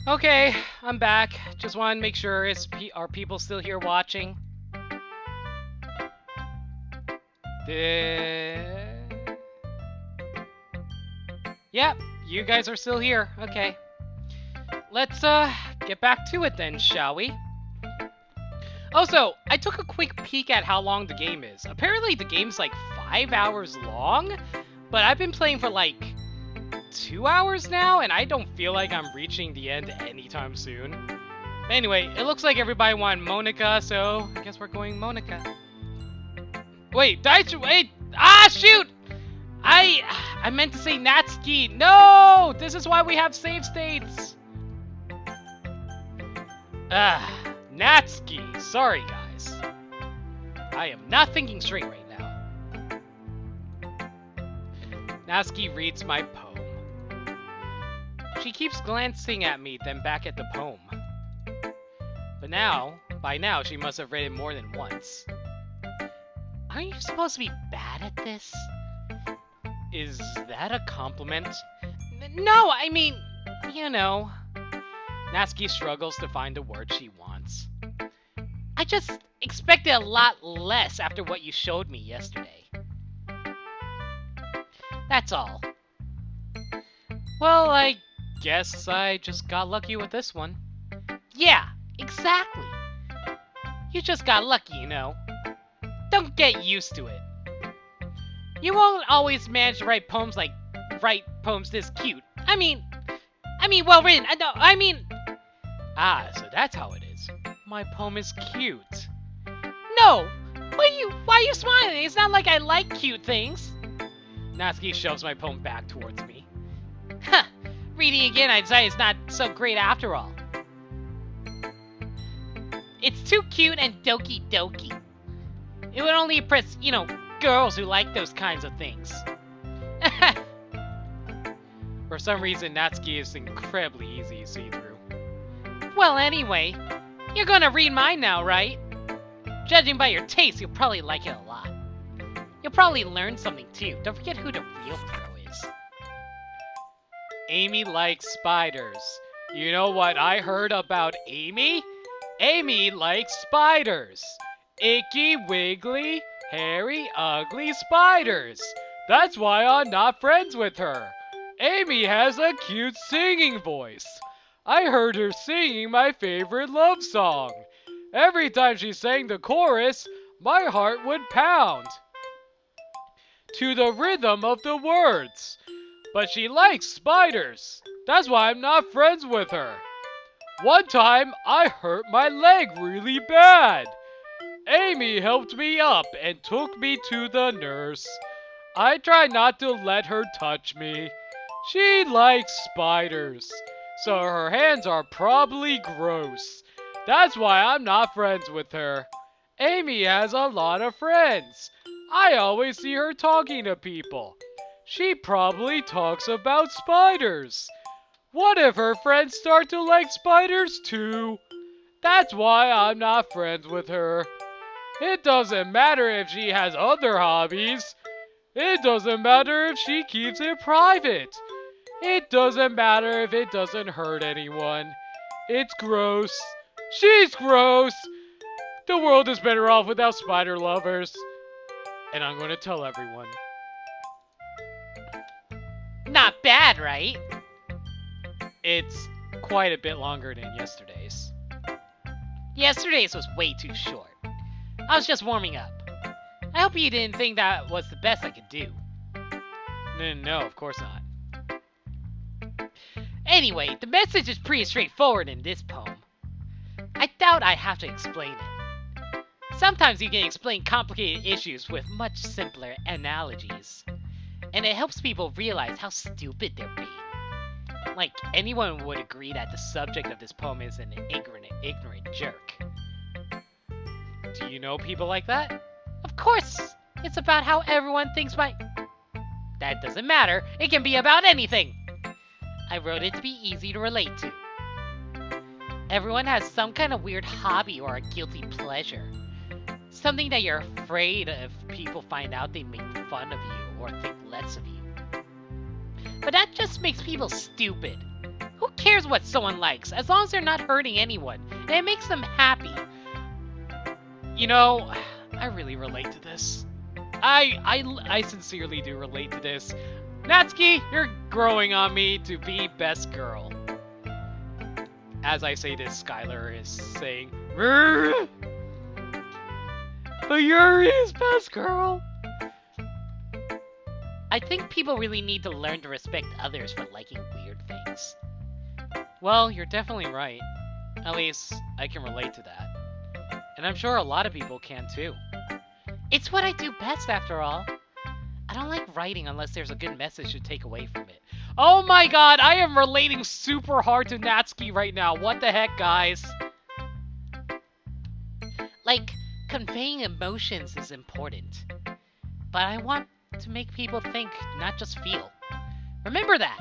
Okay, I'm back. Just want to make sure, are people still here watching? Yep, you guys are still here. Okay. Let's get back to it then, shall we? Also, I took a quick peek at how long the game is. Apparently the game's like 5 hours long, but I've been playing for like 2 hours now, and I don't feel like I'm reaching the end anytime soon. Anyway, it looks like everybody wanted Monica, so I guess we're going Monica. Wait, wait! Ah, shoot! I meant to say Natsuki. No! This is why we have save states. Natsuki. Sorry, guys. I am not thinking straight right now. Natsuki reads my poem. She keeps glancing at me, then back at the poem. But by now, she must have read it more than once. Aren't you supposed to be bad at this? Is that a compliment? No, I mean, you know. Natsuki struggles to find the word she wants. I just expected a lot less after what you showed me yesterday. That's all. Well, I guess I just got lucky with this one. Yeah, exactly. You just got lucky, you know. Don't get used to it. You won't always manage to write poems this cute. I mean, well written. So that's how it is. My poem is cute. No! Why are you smiling? It's not like I like cute things. Natsuki shoves my poem back towards me. Huh. Reading again, I decided it's not so great after all. It's too cute and Doki Doki. It would only impress, girls who like those kinds of things. For some reason, Natsuki is incredibly easy to see through. Well, anyway, you're gonna read mine now, right? Judging by your taste, you'll probably like it a lot. You'll probably learn something too. Don't forget who the real hero is. Amy likes spiders. You know what I heard about Amy? Amy likes spiders. Icky, wiggly, hairy, ugly spiders. That's why I'm not friends with her. Amy has a cute singing voice. I heard her singing my favorite love song. Every time she sang the chorus, my heart would pound to the rhythm of the words. But she likes spiders. That's why I'm not friends with her. One time, I hurt my leg really bad. Amy helped me up and took me to the nurse. I tried not to let her touch me. She likes spiders, so her hands are probably gross. That's why I'm not friends with her. Amy has a lot of friends. I always see her talking to people. She probably talks about spiders. What if her friends start to like spiders too? That's why I'm not friends with her. It doesn't matter if she has other hobbies. It doesn't matter if she keeps it private. It doesn't matter if it doesn't hurt anyone. It's gross. She's gross. The world is better off without spider lovers. And I'm going to tell everyone. Not bad, right? It's quite a bit longer than yesterday's. Yesterday's was way too short. I was just warming up. I hope you didn't think that was the best I could do. No, of course not. Anyway, the message is pretty straightforward in this poem. I doubt I have to explain it. Sometimes you can explain complicated issues with much simpler analogies. And it helps people realize how stupid they're being. Like, anyone would agree that the subject of this poem is an ignorant jerk. Do you know people like that? Of course! It's about how everyone thinks That doesn't matter. It can be about anything! I wrote it to be easy to relate to. Everyone has some kind of weird hobby or a guilty pleasure. Something that you're afraid if people find out they make fun of you or think less of you. But that just makes people stupid. Who cares what someone likes, as long as they're not hurting anyone, and it makes them happy. You know, I really relate to this. I sincerely do relate to this. Natsuki, you're growing on me to be best girl. As I say this, Skylar is saying, "Rrr! But Yuri is best girl." I think people really need to learn to respect others for liking weird things. Well, you're definitely right. At least, I can relate to that. And I'm sure a lot of people can too. It's what I do best, after all. I don't like writing unless there's a good message to take away from it. Oh my god, I am relating super hard to Natsuki right now. What the heck, guys? Like, conveying emotions is important. But I want to make people think, not just feel. Remember that!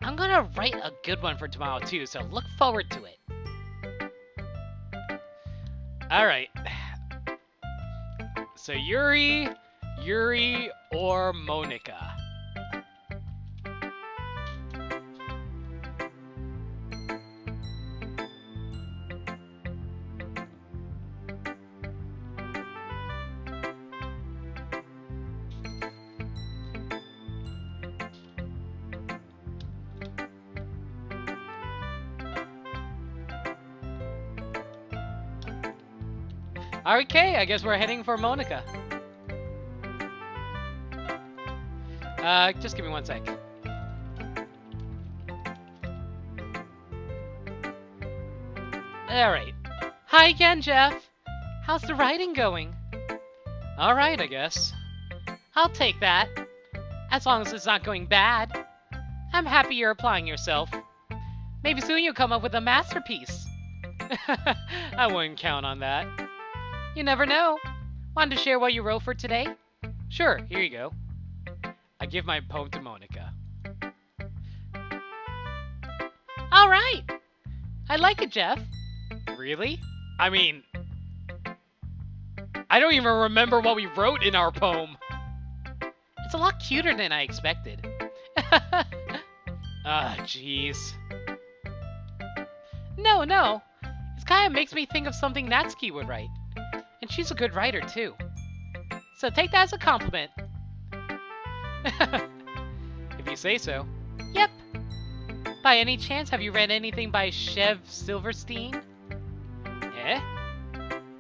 I'm gonna write a good one for tomorrow too, so look forward to it. Alright. So Yuri, or Monica? Okay, I guess we're heading for Monica. Just give me one sec. Alright. Hi again, Jeff. How's the writing going? Alright, I guess. I'll take that. As long as it's not going bad. I'm happy you're applying yourself. Maybe soon you'll come up with a masterpiece. I wouldn't count on that. You never know. Want to share what you wrote for today? Sure, here you go. I give my poem to Monica. Alright! I like it, Jeff. Really? I mean, I don't even remember what we wrote in our poem. It's a lot cuter than I expected. Jeez. No. It kind of makes me think of something Natsuki would write. And she's a good writer, too. So take that as a compliment. If you say so. Yep. By any chance, have you read anything by Shev Silverstein? Eh?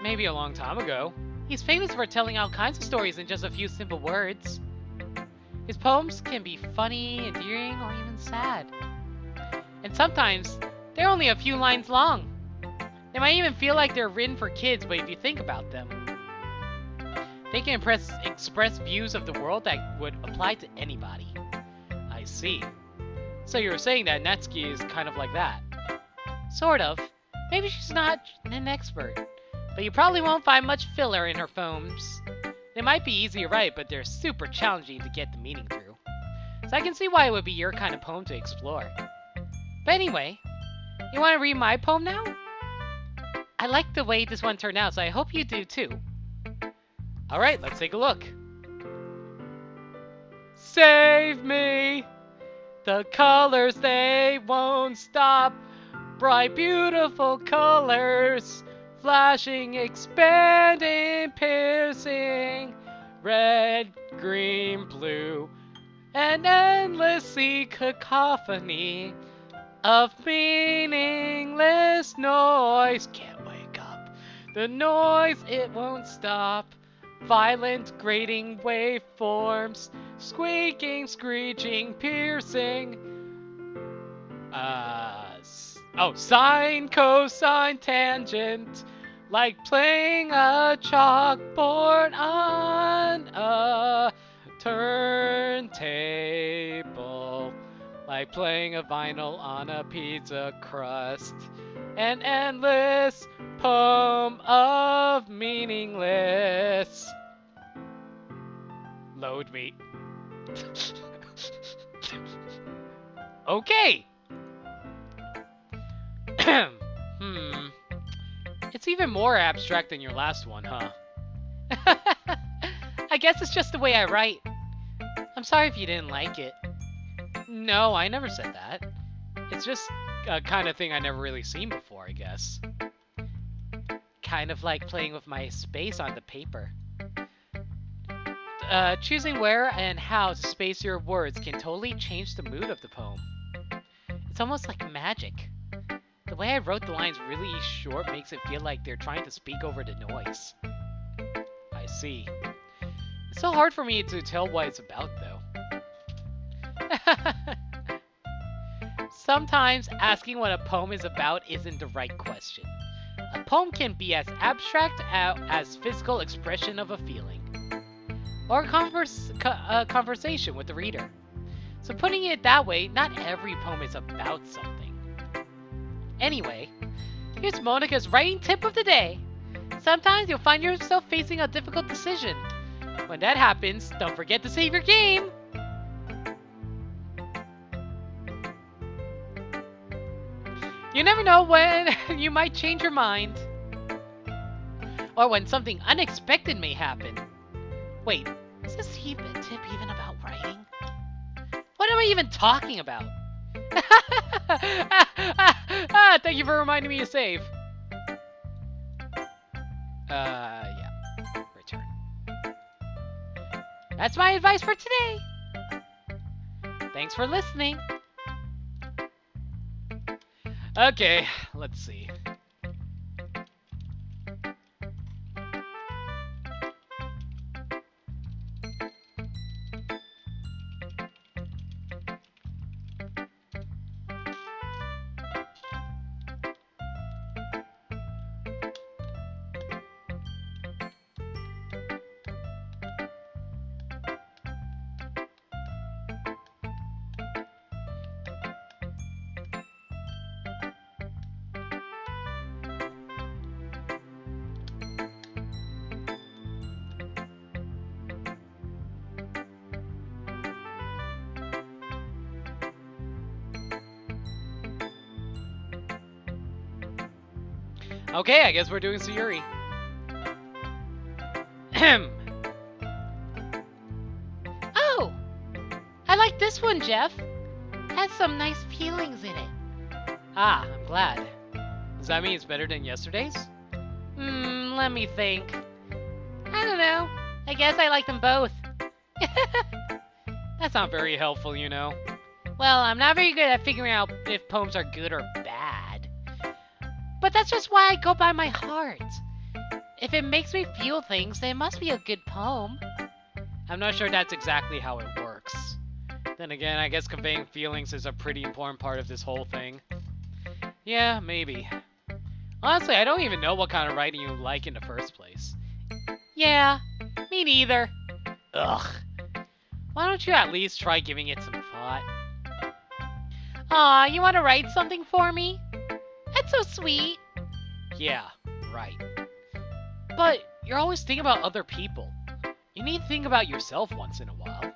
Maybe a long time ago. He's famous for telling all kinds of stories in just a few simple words. His poems can be funny, endearing, or even sad. And sometimes, they're only a few lines long. They might even feel like they're written for kids, but if you think about them, they can express views of the world that would apply to anybody. I see. So you're saying that Natsuki is kind of like that? Sort of. Maybe she's not an expert, but you probably won't find much filler in her poems. They might be easy to write, but they're super challenging to get the meaning through. So I can see why it would be your kind of poem to explore. But anyway, you want to read my poem now? I like the way this one turned out, so I hope you do too. Alright, let's take a look. Save me! The colors, they won't stop. Bright, beautiful colors. Flashing, expanding, piercing. Red, green, blue. An endless sea cacophony of meaningless noise. Can't wake up. The noise, it won't stop. Violent, grating waveforms. Squeaking, screeching, piercing. Sine, cosine, tangent. Like playing a chalkboard on a turntable. Like playing a vinyl on a pizza crust. An endless poem of meaningless. Load me. Okay. It's even more abstract than your last one, huh? I guess it's just the way I write. I'm sorry if you didn't like it. No, I never said that. It's just a kind of thing I never really seen before, I guess. Kind of like playing with my space on the paper. Choosing where and how to space your words can totally change the mood of the poem. It's almost like magic. The way I wrote the lines really short makes it feel like they're trying to speak over the noise. I see. It's so hard for me to tell what it's about, though. Sometimes asking what a poem is about isn't the right question. A poem can be as abstract as physical expression of a feeling, or a conversation with the reader. So putting it that way, not every poem is about something. Anyway, here's Monica's writing tip of the day. Sometimes you'll find yourself facing a difficult decision. When that happens, don't forget to save your game! You never know when you might change your mind. Or when something unexpected may happen. Wait, is this tip even about writing? What am I even talking about? Thank you for reminding me to save. Yeah. Return. That's my advice for today. Thanks for listening. Okay, let's see. Okay, I guess we're doing Sayuri. Oh! I like this one, Jeff. Has some nice feelings in it. Ah, I'm glad. Does that mean it's better than yesterday's? Let me think. I don't know. I guess I like them both. That's not very helpful, you know. Well, I'm not very good at figuring out if poems are good or bad. But that's just why I go by my heart. If it makes me feel things, then it must be a good poem. I'm not sure that's exactly how it works. Then again, I guess conveying feelings is a pretty important part of this whole thing. Yeah, maybe. Honestly, I don't even know what kind of writing you like in the first place. Yeah, me neither. Ugh. Why don't you at least try giving it some thought? Aw, you want to write something for me? That's so sweet. Yeah, right. But you're always thinking about other people. You need to think about yourself once in a while.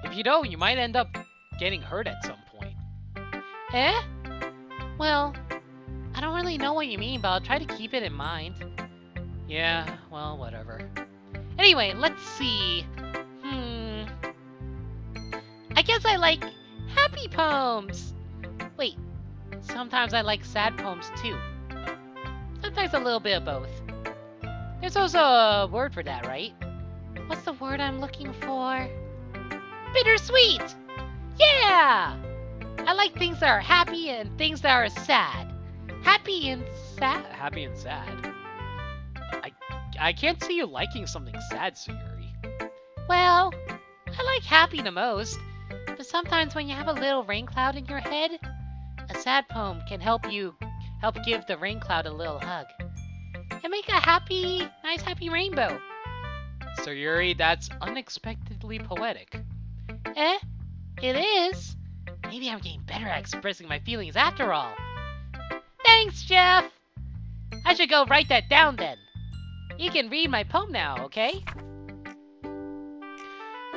If you don't, you might end up getting hurt at some point. Eh? Well, I don't really know what you mean, but I'll try to keep it in mind. Yeah, well, whatever. Anyway, let's see. I guess I like happy poems. Wait, sometimes I like sad poems too. Sometimes a little bit of both. There's also a word for that, right? What's the word I'm looking for? Bittersweet! Yeah! I like things that are happy and things that are sad. Happy and sad? Happy and sad? I can't see you liking something sad, Sayuri. Well, I like happy the most. But sometimes when you have a little rain cloud in your head, a sad poem can help give the rain cloud a little hug. And make a nice happy rainbow. Sayuri, that's unexpectedly poetic. Eh? It is? Maybe I'm getting better at expressing my feelings after all. Thanks, Jeff! I should go write that down then. You can read my poem now, okay?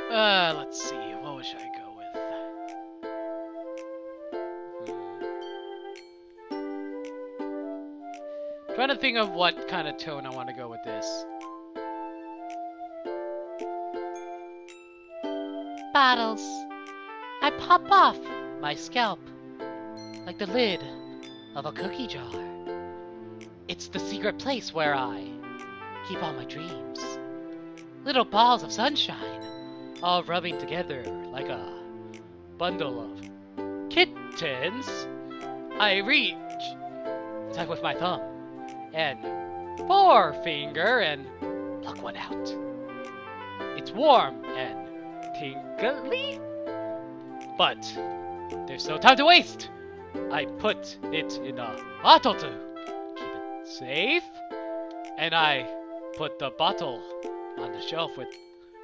Let's see. What should I go with? Trying to think of what kind of tone I want to go with this. Bottles. I pop off my scalp. like the lid of a cookie jar. It's the secret place where I keep all my dreams. Little balls of sunshine, all rubbing together like a bundle of kittens. I reach inside with my thumb and forefinger and pluck one out. It's warm and tingly, but there's no time to waste. I put it in a bottle to keep it safe, and I put the bottle on the shelf with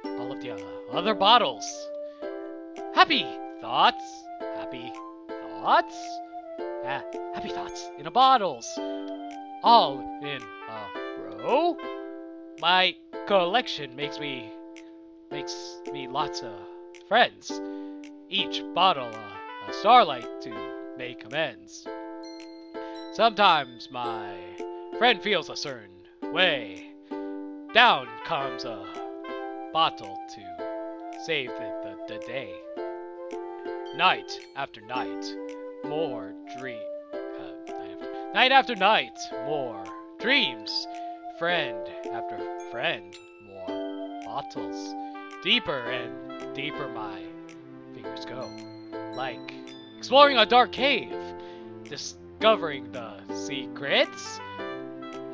all of the other bottles. Happy thoughts, happy thoughts, happy thoughts in a bottles, all in a row. My collection makes me lots of friends. Each bottle a starlight to make amends. Sometimes my friend feels a certain way. Down comes a bottle to save the day. Night after night, more night after night, more dreams. Friend after friend, more bottles. Deeper and deeper my fingers go. Like exploring a dark cave, discovering the secrets,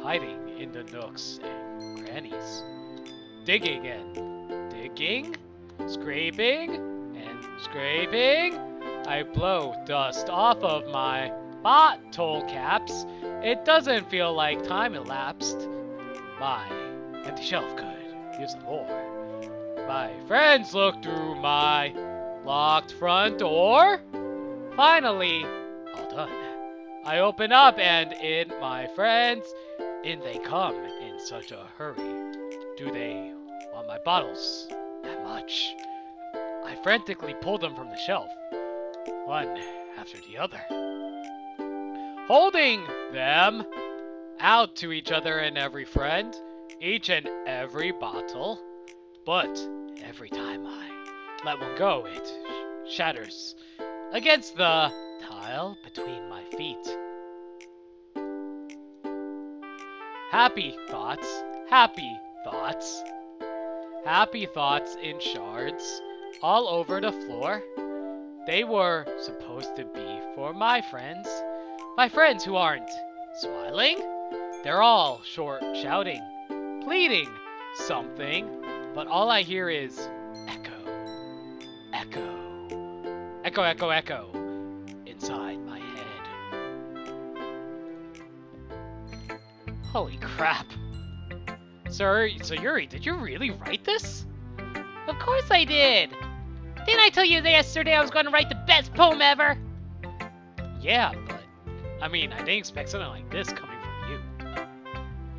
hiding in the nooks and crannies. Digging and digging, scraping and scraping. I blow dust off of my bottle caps. It doesn't feel like time elapsed. My empty shelf could use some more. My friends look through my locked front door. Finally, all done. I open up and in my friends, in they come in such a hurry. Do they want my bottles that much? I frantically pull them from the shelf, one after the other, holding them out to each other and every friend, each and every bottle. But every time I let one go, it shatters against the tile between my feet. Happy thoughts, happy thoughts, happy thoughts in shards all over the floor. They were supposed to be for my friends who aren't smiling. They're all short shouting, pleading something, but all I hear is echo, echo, echo, echo, echo inside my head. Holy crap. Sir, Sayuri, did you really write this? Of course I did! Didn't I tell you yesterday I was going to write the best poem ever? Yeah, but I mean, I didn't expect something like this coming from you.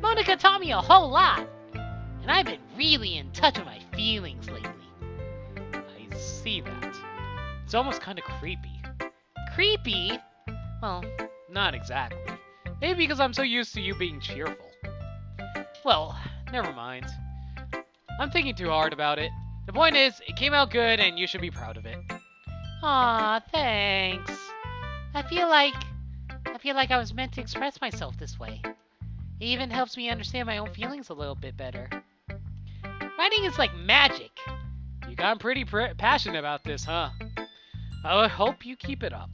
Monica taught me a whole lot, and I've been really in touch with my feelings lately. I see that. It's almost kind of creepy. Creepy? Well, not exactly. Maybe because I'm so used to you being cheerful. Well, never mind. I'm thinking too hard about it. The point is, it came out good and you should be proud of it. Aw, thanks. I feel like I was meant to express myself this way. It even helps me understand my own feelings a little bit better. Writing is like magic. You got pretty passionate about this, huh? I hope you keep it up.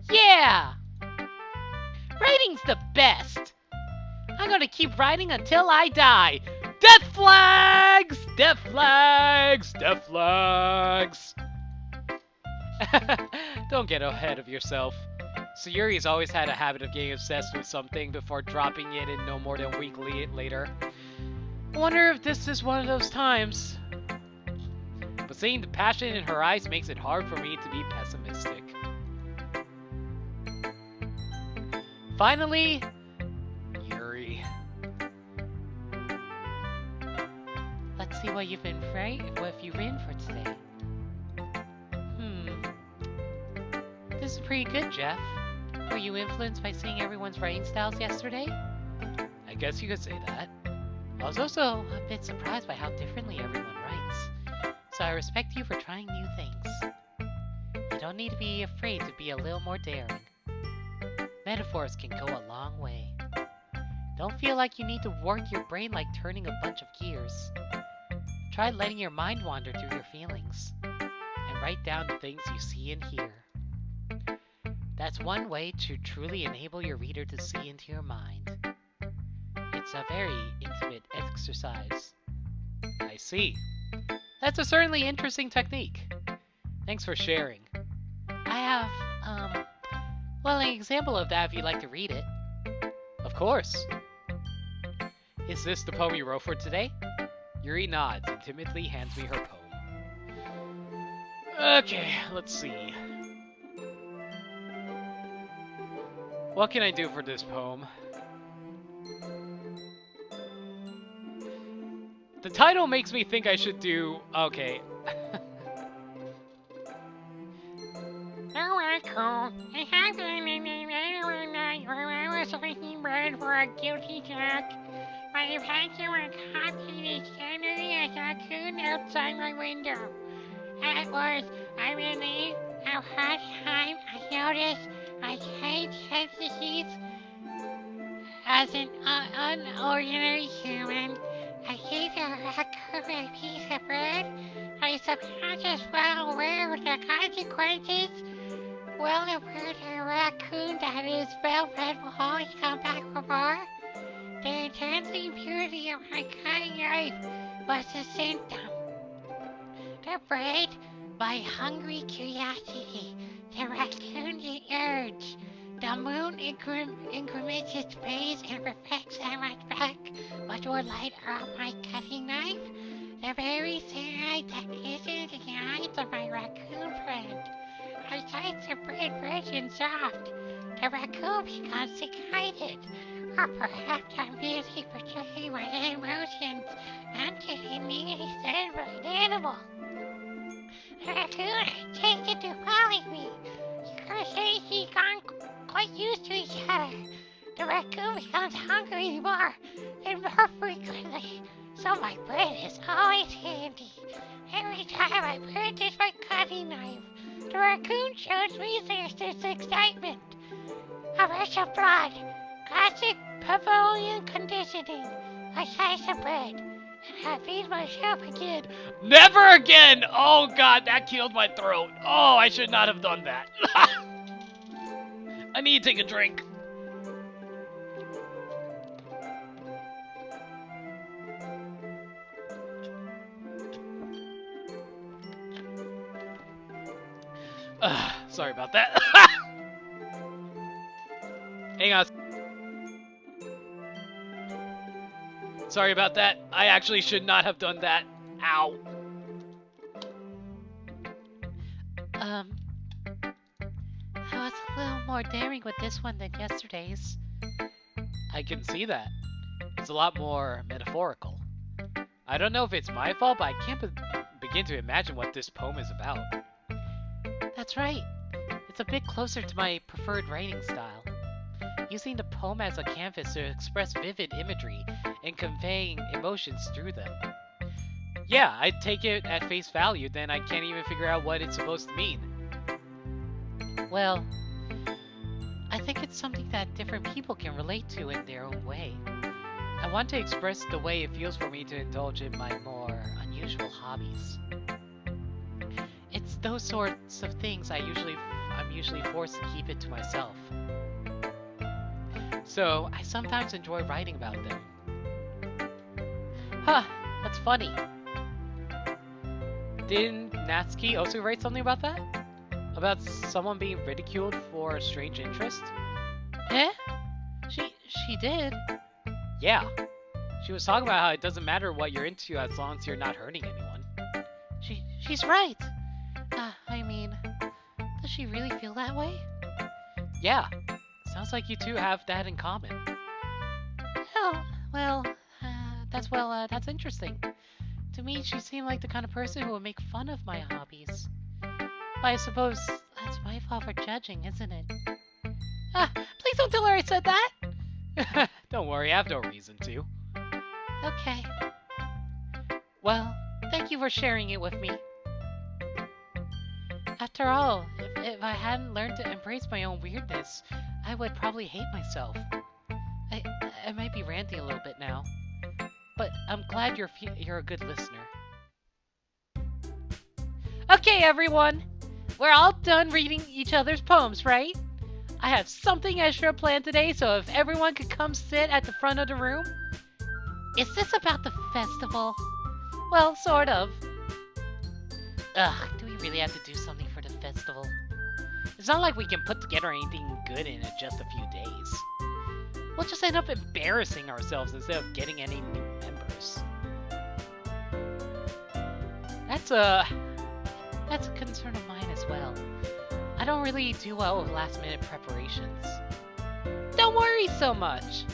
Yeah! Writing's the best. I'm gonna keep writing until I die. Death flags! Death flags! Death flags! Don't get ahead of yourself. Sayuri's always had a habit of getting obsessed with something before dropping it in no more than a week later. I wonder if this is one of those times. But seeing the passion in her eyes makes it hard for me to be pessimistic. Finally, Yuri. Let's see what you've written for today. This is pretty good, Jeff. Were you influenced by seeing everyone's writing styles yesterday? I guess you could say that. I was also a bit surprised by how differently everyone writes. So I respect you for trying new things. You don't need to be afraid to be a little more daring. Metaphors can go a long way. Don't feel like you need to work your brain like turning a bunch of gears. Try letting your mind wander through your feelings and write down the things you see and hear. That's one way to truly enable your reader to see into your mind. It's a very intimate exercise. I see. That's a certainly interesting technique. Thanks for sharing. I have, well, an example of that if you'd like to read it. Of course. Is this the poem you wrote for today? Yuri nods and timidly hands me her poem. Okay, let's see. What can I do for this poem? The title makes me think I should do... Okay. I was making bread for a guilty jack. My passion was copying as tenderly as a raccoon outside my window. At worst, I relieved how hard time I noticed my changed sentences. As an unordinary human, I gave the raccoon a piece of bread. My subconscious well aware of the consequences. Well aware the raccoon that is well-fed will always come back for more. The intensely purity of my cutting knife was the symptom. The bread, my hungry curiosity, the raccoon the urge. The moon increments its phase and reflects that much back, which will light up my cutting knife. The very sunlight that isn't in the eyes of my raccoon friend. I slice the bread rich and soft. The raccoon becomes excited. Or perhaps I'm merely portraying my emotions and getting me a celebrate animal. The raccoon takes it to follow me. She's gone quite used to each other. The raccoon becomes hungry more and more frequently, so my bread is always handy. Every time I purchase my cutting knife, the raccoon shows me there's this excitement. A rush of blood, classic Pavlovian conditioning. I slice the bread, and I feed myself again. Never again! Oh god, that killed my throat. Oh, I should not have done that. I need to take a drink. Sorry about that. Hang on. Sorry about that. I actually should not have done that. Ow. I was a little more daring with this one than yesterday's. I can see that. It's a lot more metaphorical. I don't know if it's my fault, but I can't begin to imagine what this poem is about. That's right. It's a bit closer to my preferred writing style. Using the poem as a canvas to express vivid imagery and conveying emotions through them. Yeah, I take it at face value, then I can't even figure out what it's supposed to mean. Well, I think it's something that different people can relate to in their own way. I want to express the way it feels for me to indulge in my more unusual hobbies. It's those sorts of things I'm usually forced to keep it to myself. So, I sometimes enjoy writing about them. Huh, that's funny. Didn't Natsuki also write something about that? About someone being ridiculed for a strange interest? Eh? She did? Yeah. She was talking about how it doesn't matter what you're into as long as you're not hurting anyone. She's right. Does she really feel that way? Yeah. Sounds like you two have that in common. Oh, well, that's interesting. To me, she seemed like the kind of person who would make fun of my hobbies. But I suppose that's my fault for judging, isn't it? Please don't tell her I said that! Don't worry, I have no reason to. Okay. Well, thank you for sharing it with me. After all, if I hadn't learned to embrace my own weirdness, I would probably hate myself. I might be ranting a little bit now, but I'm glad you're a good listener. Okay, everyone! We're all done reading each other's poems, right? I have something extra planned today, so if everyone could come sit at the front of the room. Is this about the festival? Well, sort of. Ugh, do we really have to do something for the festival? It's not like we can put together anything good in just a few days. We'll just end up embarrassing ourselves instead of getting any new members. That's a concern of mine as well. I don't really do well with last-minute preparations. Don't worry so much.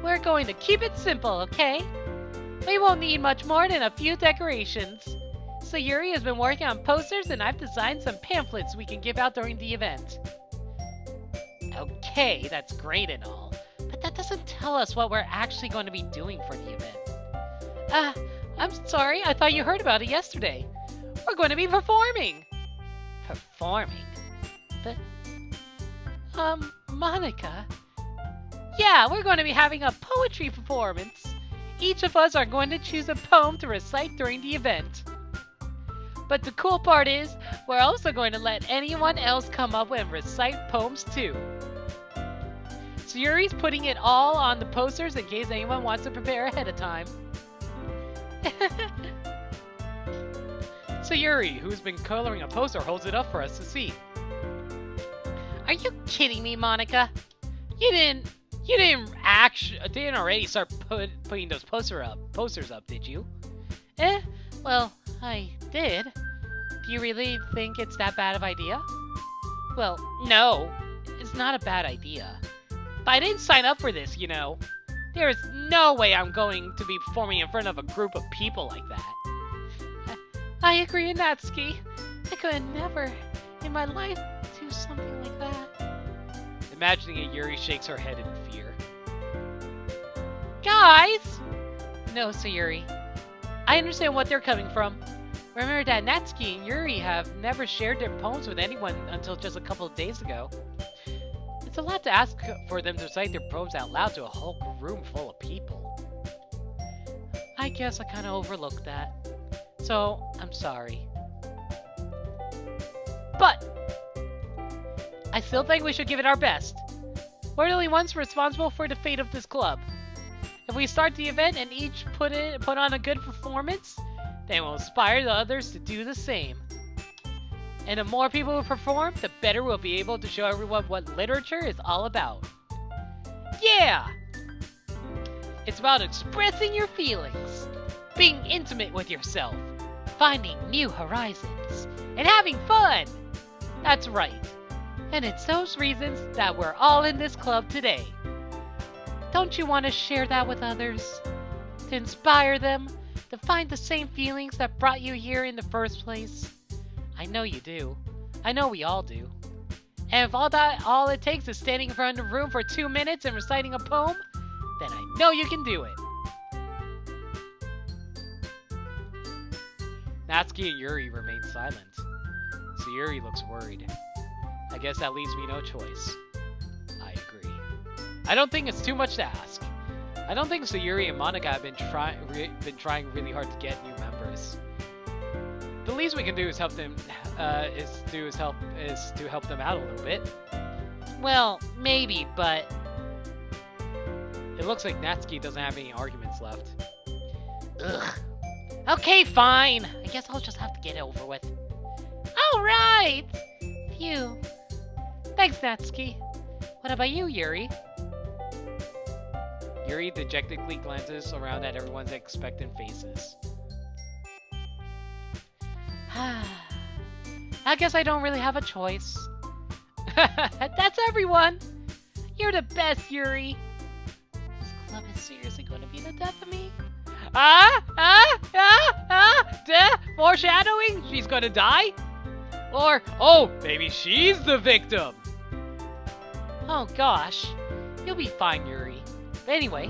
We're going to keep it simple, okay? We won't need much more than a few decorations. Sayuri has been working on posters and I've designed some pamphlets we can give out during the event. Okay, that's great and all, but that doesn't tell us what we're actually going to be doing for the event. I'm sorry, I thought you heard about it yesterday. We're going to be performing. Performing? But, Monica? Yeah, we're going to be having a poetry performance. Each of us are going to choose a poem to recite during the event. But the cool part is, we're also going to let anyone else come up and recite poems too. So Yuri's putting it all on the posters in case anyone wants to prepare ahead of time. So Yuri, who's been coloring a poster, holds it up for us to see. Are you kidding me, Monica? You didn't already start putting those posters up, did you? Well, I did. Do you really think it's that bad of an idea? Well, no, it's not a bad idea. But I didn't sign up for this, you know. There is no way I'm going to be performing in front of a group of people like that. I agree, Natsuki. I could never in my life do something like that. Imagining it, Yuri shakes her head in fear. Guys! No, Sayuri. I understand what they're coming from. Remember that Natsuki and Yuri have never shared their poems with anyone until just a couple of days ago. It's a lot to ask for them to recite their poems out loud to a whole room full of people. I guess I kind of overlooked that. So, I'm sorry. But I still think we should give it our best. We're the only ones responsible for the fate of this club. If we start the event and each put on a good performance, then we'll inspire the others to do the same. And the more people who perform, the better we'll be able to show everyone what literature is all about. Yeah! It's about expressing your feelings, being intimate with yourself, finding new horizons, and having fun! That's right. And it's those reasons that we're all in this club today. Don't you want to share that with others? To inspire them? To find the same feelings that brought you here in the first place? I know you do. I know we all do. And if all it takes is standing in front of the room for 2 minutes and reciting a poem, then I know you can do it. Natsuki and Yuri remain silent. So Yuri looks worried. I guess that leaves me no choice. I agree. I don't think it's too much to ask. I don't think Sayuri and Monica have been trying really hard to get new members. The least we can do is help them. Is to help them out a little bit. Well, maybe, but it looks like Natsuki doesn't have any arguments left. Ugh. Okay, fine. I guess I'll just have to get it over with. All right. Phew. Thanks, Natsuki. What about you, Yuri? Yuri dejectedly glances around at everyone's expectant faces. I guess I don't really have a choice. That's everyone! You're the best, Yuri! This club is seriously going to be the death of me? Foreshadowing? She's gonna die? Or, oh, maybe she's the victim! Oh gosh, you'll be fine, Yuri. But anyway,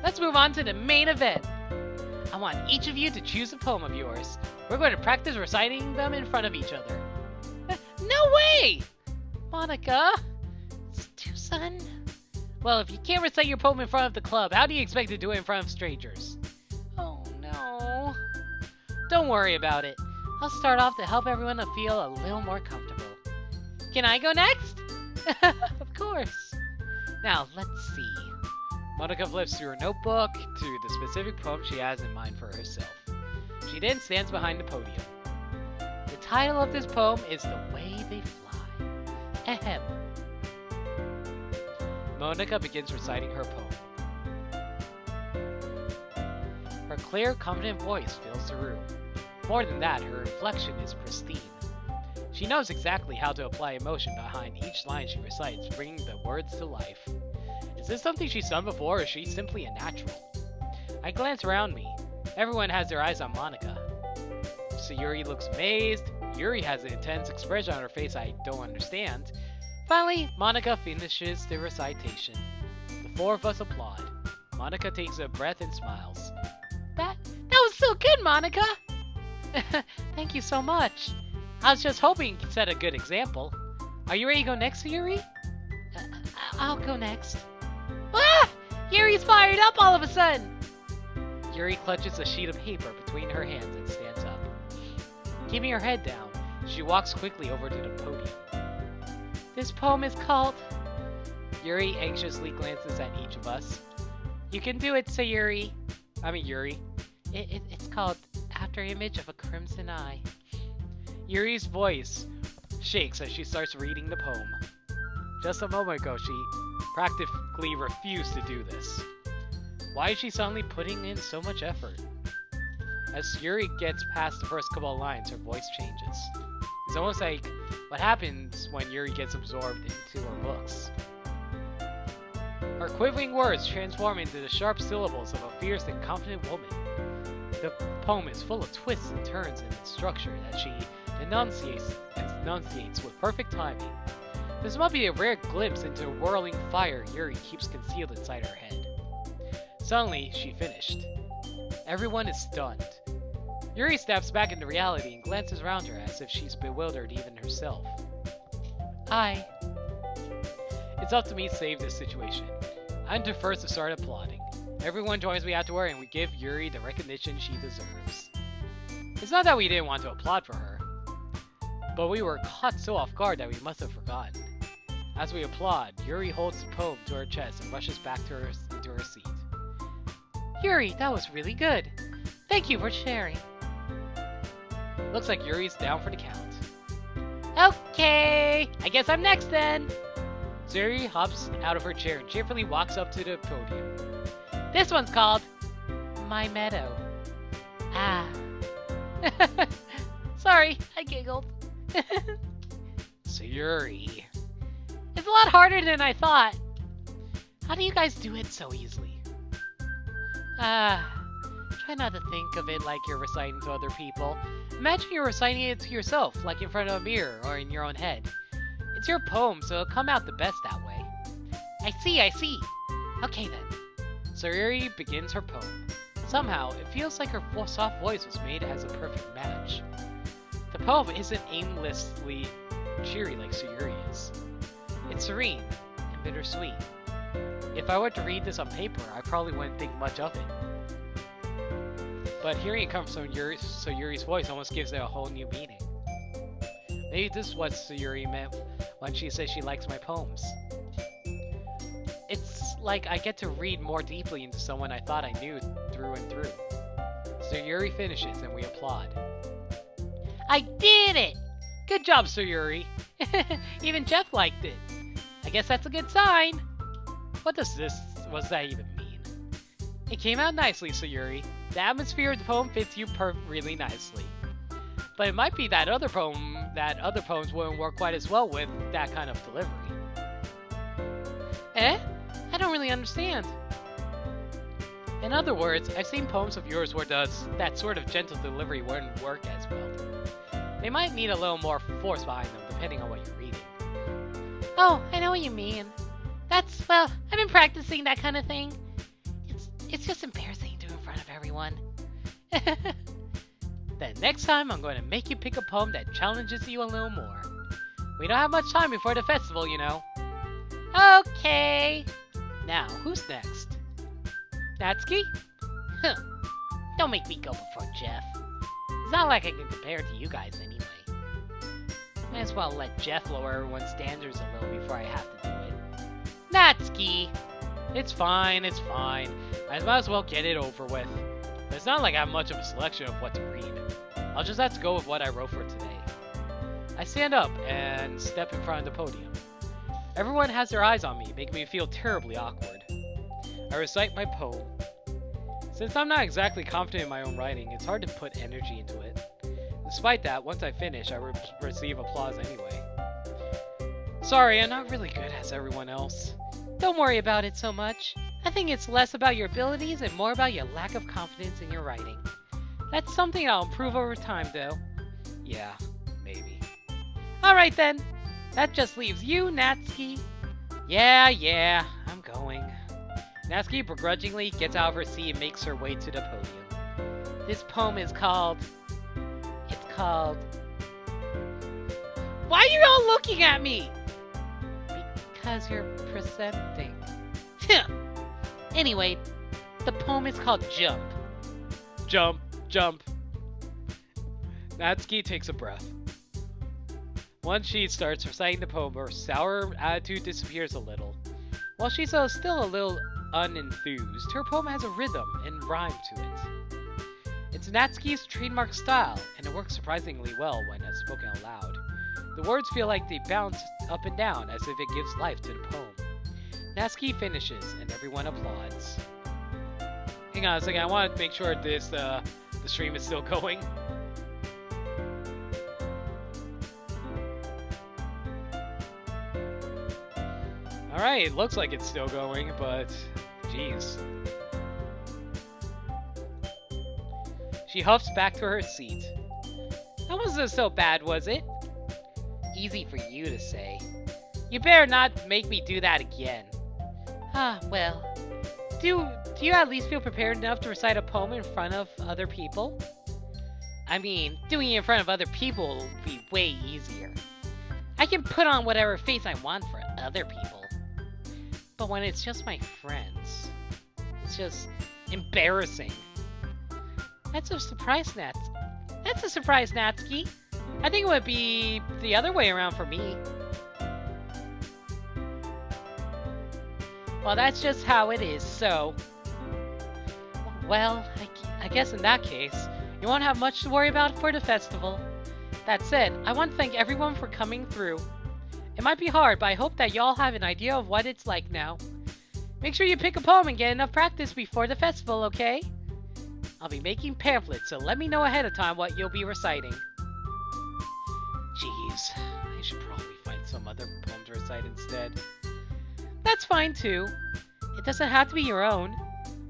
let's move on to the main event. I want each of you to choose a poem of yours. We're going to practice reciting them in front of each other. No way! Monica? It's too sudden. Well, if you can't recite your poem in front of the club, how do you expect to do it in front of strangers? Oh no. Don't worry about it. I'll start off to help everyone to feel a little more comfortable. Can I go next? Of course. Now, let's see. Monica flips through her notebook to the specific poem she has in mind for herself. She then stands behind the podium. The title of this poem is The Way They Fly. Ahem. Monica begins reciting her poem. Her clear, confident voice fills the room. More than that, her inflection is pristine. She knows exactly how to apply emotion behind each line she recites, bringing the words to life. Is this something she's done before, or is she simply a natural? I glance around me. Everyone has their eyes on Monica. Sayuri looks amazed. Yuri has an intense expression on her face I don't understand. Finally, Monica finishes the recitation. The four of us applaud. Monica takes a breath and smiles. That was so good, Monica! Thank you so much. I was just hoping you could set a good example. Are you ready to go next, Yuri? I'll go next. Ah! Yuri's fired up all of a sudden! Yuri clutches a sheet of paper between her hands and stands up. Keeping her head down, she walks quickly over to the podium. This poem is called... Yuri anxiously glances at each of us. You can do it, Sayuri. Yuri. It's called After Image of a Crimson Eye. Yuri's voice shakes as she starts reading the poem. Just a moment ago, she practically refused to do this. Why is she suddenly putting in so much effort? As Yuri gets past the first couple of lines, her voice changes. It's almost like what happens when Yuri gets absorbed into her books. Her quivering words transform into the sharp syllables of a fierce and confident woman. The poem is full of twists and turns in its structure that she enunciates with perfect timing. This might be a rare glimpse into the whirling fire Yuri keeps concealed inside her head. Suddenly, she finished. Everyone is stunned. Yuri steps back into reality and glances around her as if she's bewildered even herself. It's up to me to save this situation. I'm the first to start applauding. Everyone joins me afterward and we give Yuri the recognition she deserves. It's not that we didn't want to applaud for her, but we were caught so off guard that we must have forgotten. As we applaud, Yuri holds the poem to her chest and rushes back into her seat. Yuri, that was really good. Thank you for sharing. Looks like Yuri's down for the count. Okay, I guess I'm next then. Sayuri hops out of her chair and cheerfully walks up to the podium. This one's called My Meadow. Ah. Sorry, I giggled. Sayuri. It's a lot harder than I thought. How do you guys do it so easily? Try not to think of it like you're reciting to other people. Imagine you're reciting it to yourself, like in front of a mirror or in your own head. It's your poem, so it'll come out the best that way. I see. Okay then. Sayuri begins her poem. Somehow, it feels like her soft voice was made as a perfect match. The poem isn't aimlessly cheery like Sayuri is. It's serene and bittersweet. If I were to read this on paper, I probably wouldn't think much of it. But hearing it come from Sayuri's voice almost gives it a whole new meaning. Maybe this is what Sayuri meant when she says she likes my poems. It's like I get to read more deeply into someone I thought I knew through and through. Sayuri finishes and we applaud. I did it! Good job, Sayuri! Even Jeff liked it. I guess that's a good sign. What does that even mean? It came out nicely, Sayuri. The atmosphere of the poem fits you really nicely. But it might be that other poems wouldn't work quite as well with that kind of delivery. Eh? I don't really understand. In other words, I've seen poems of yours where that sort of gentle delivery wouldn't work as well. They might need a little more force behind them, depending on what you're reading. Oh, I know what you mean. I've been practicing that kind of thing. It's just embarrassing to do in front of everyone. Then next time, I'm going to make you pick a poem that challenges you a little more. We don't have much time before the festival, you know. Okay. Now, who's next? Natsuki? Huh. Don't make me go before Jeff. It's not like I can compare to you guys anyway. Might as well let Jeff lower everyone's standards a little before I have to do it. Natsuki! It's fine, it's fine. I might as well get it over with. It's not like I have much of a selection of what to read. I'll just have to go with what I wrote for today. I stand up and step in front of the podium. Everyone has their eyes on me, making me feel terribly awkward. I recite my poem. Since I'm not exactly confident in my own writing, it's hard to put energy into it. Despite that, once I finish, I receive applause anyway. Sorry, I'm not really good as everyone else. Don't worry about it so much. I think it's less about your abilities and more about your lack of confidence in your writing. That's something I'll improve over time, though. Yeah, maybe. Alright then. That just leaves you, Natsuki. Yeah, I'm going. Natsuki begrudgingly gets out of her seat and makes her way to the podium. This poem is called... Why are you all looking at me? Because you're presenting. Anyway, the poem is called Jump. Jump. Natsuki takes a breath. Once she starts reciting the poem, her sour attitude disappears a little. While she's still a little unenthused, her poem has a rhythm and rhyme to it. It's Natsuki's trademark style, and it works surprisingly well when it's spoken aloud. The words feel like they bounce up and down as if it gives life to the poem. Natsuki finishes, and everyone applauds. Hang on a second, I want to make sure the stream is still going. Alright, it looks like it's still going, but jeez. She huffs back to her seat. That wasn't so bad, was it? Easy for you to say. You better not make me do that again. Well. Do you at least feel prepared enough to recite a poem in front of other people? I mean, doing it in front of other people will be way easier. I can put on whatever face I want for other people. But when it's just my friends, it's just embarrassing. That's a surprise, Natsuki. I think it would be the other way around for me. Well, that's just how it is, so... Well, I guess in that case, you won't have much to worry about for the festival. That said, I want to thank everyone for coming through. It might be hard, but I hope that y'all have an idea of what it's like now. Make sure you pick a poem and get enough practice before the festival, okay? I'll be making pamphlets, so let me know ahead of time what you'll be reciting. Jeez, I should probably find some other poem to recite instead. That's fine too. It doesn't have to be your own.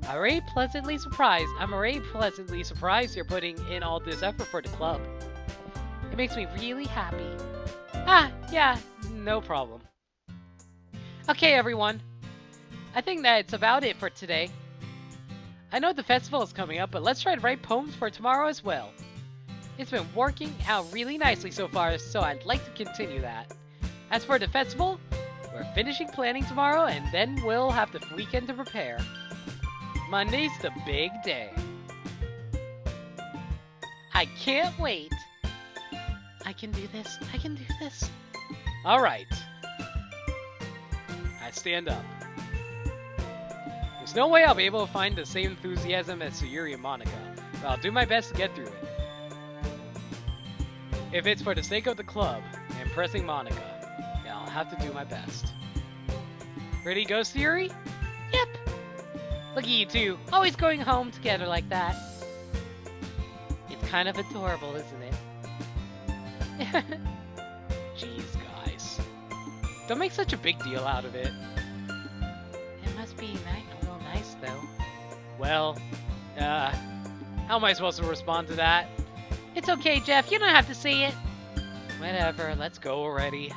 I'm already pleasantly surprised you're putting in all this effort for the club. It makes me really happy. Yeah, no problem. Okay, everyone. I think that's about it for today. I know the festival is coming up, but let's try to write poems for tomorrow as well. It's been working out really nicely so far, so I'd like to continue that. As for the festival, we're finishing planning tomorrow, and then we'll have the weekend to prepare. Monday's the big day. I can't wait. I can do this. Alright. I stand up. There's no way I'll be able to find the same enthusiasm as Sayuri and Monica, but I'll do my best to get through it. If it's for the sake of the club and impressing Monica, then I'll have to do my best. Ready to go, Sayuri? Yep. Look at you two, always going home together like that. It's kind of adorable, isn't it? Jeez, guys. Don't make such a big deal out of it. It must be a little nice, though. Well, how am I supposed to respond to that? It's okay, Jeff, you don't have to say it. Whatever, let's go already.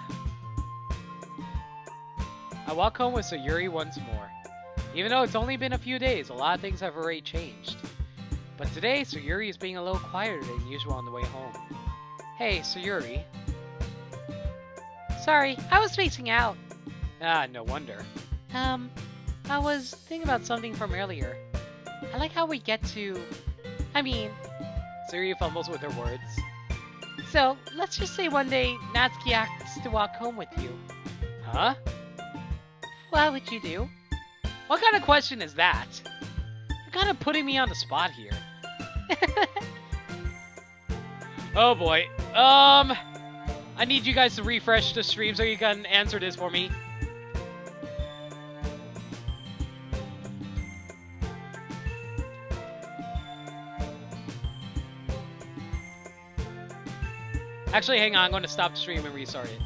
I walk home with Sayuri once more. Even though it's only been a few days, a lot of things have already changed. But today, Sayuri is being a little quieter than usual on the way home. Hey, Sayuri. Sorry, I was spacing out. Ah, no wonder. I was thinking about something from earlier. I like how we get to... I mean, Siri fumbles with her words. so let's just say one day Natsuki asks to walk home with you. Huh? What would you do? What kind of question is that? You're kind of putting me on the spot here. Oh boy. I need you guys to refresh the stream so you can answer this for me. Actually, hang on. I'm going to stop the stream and restart it.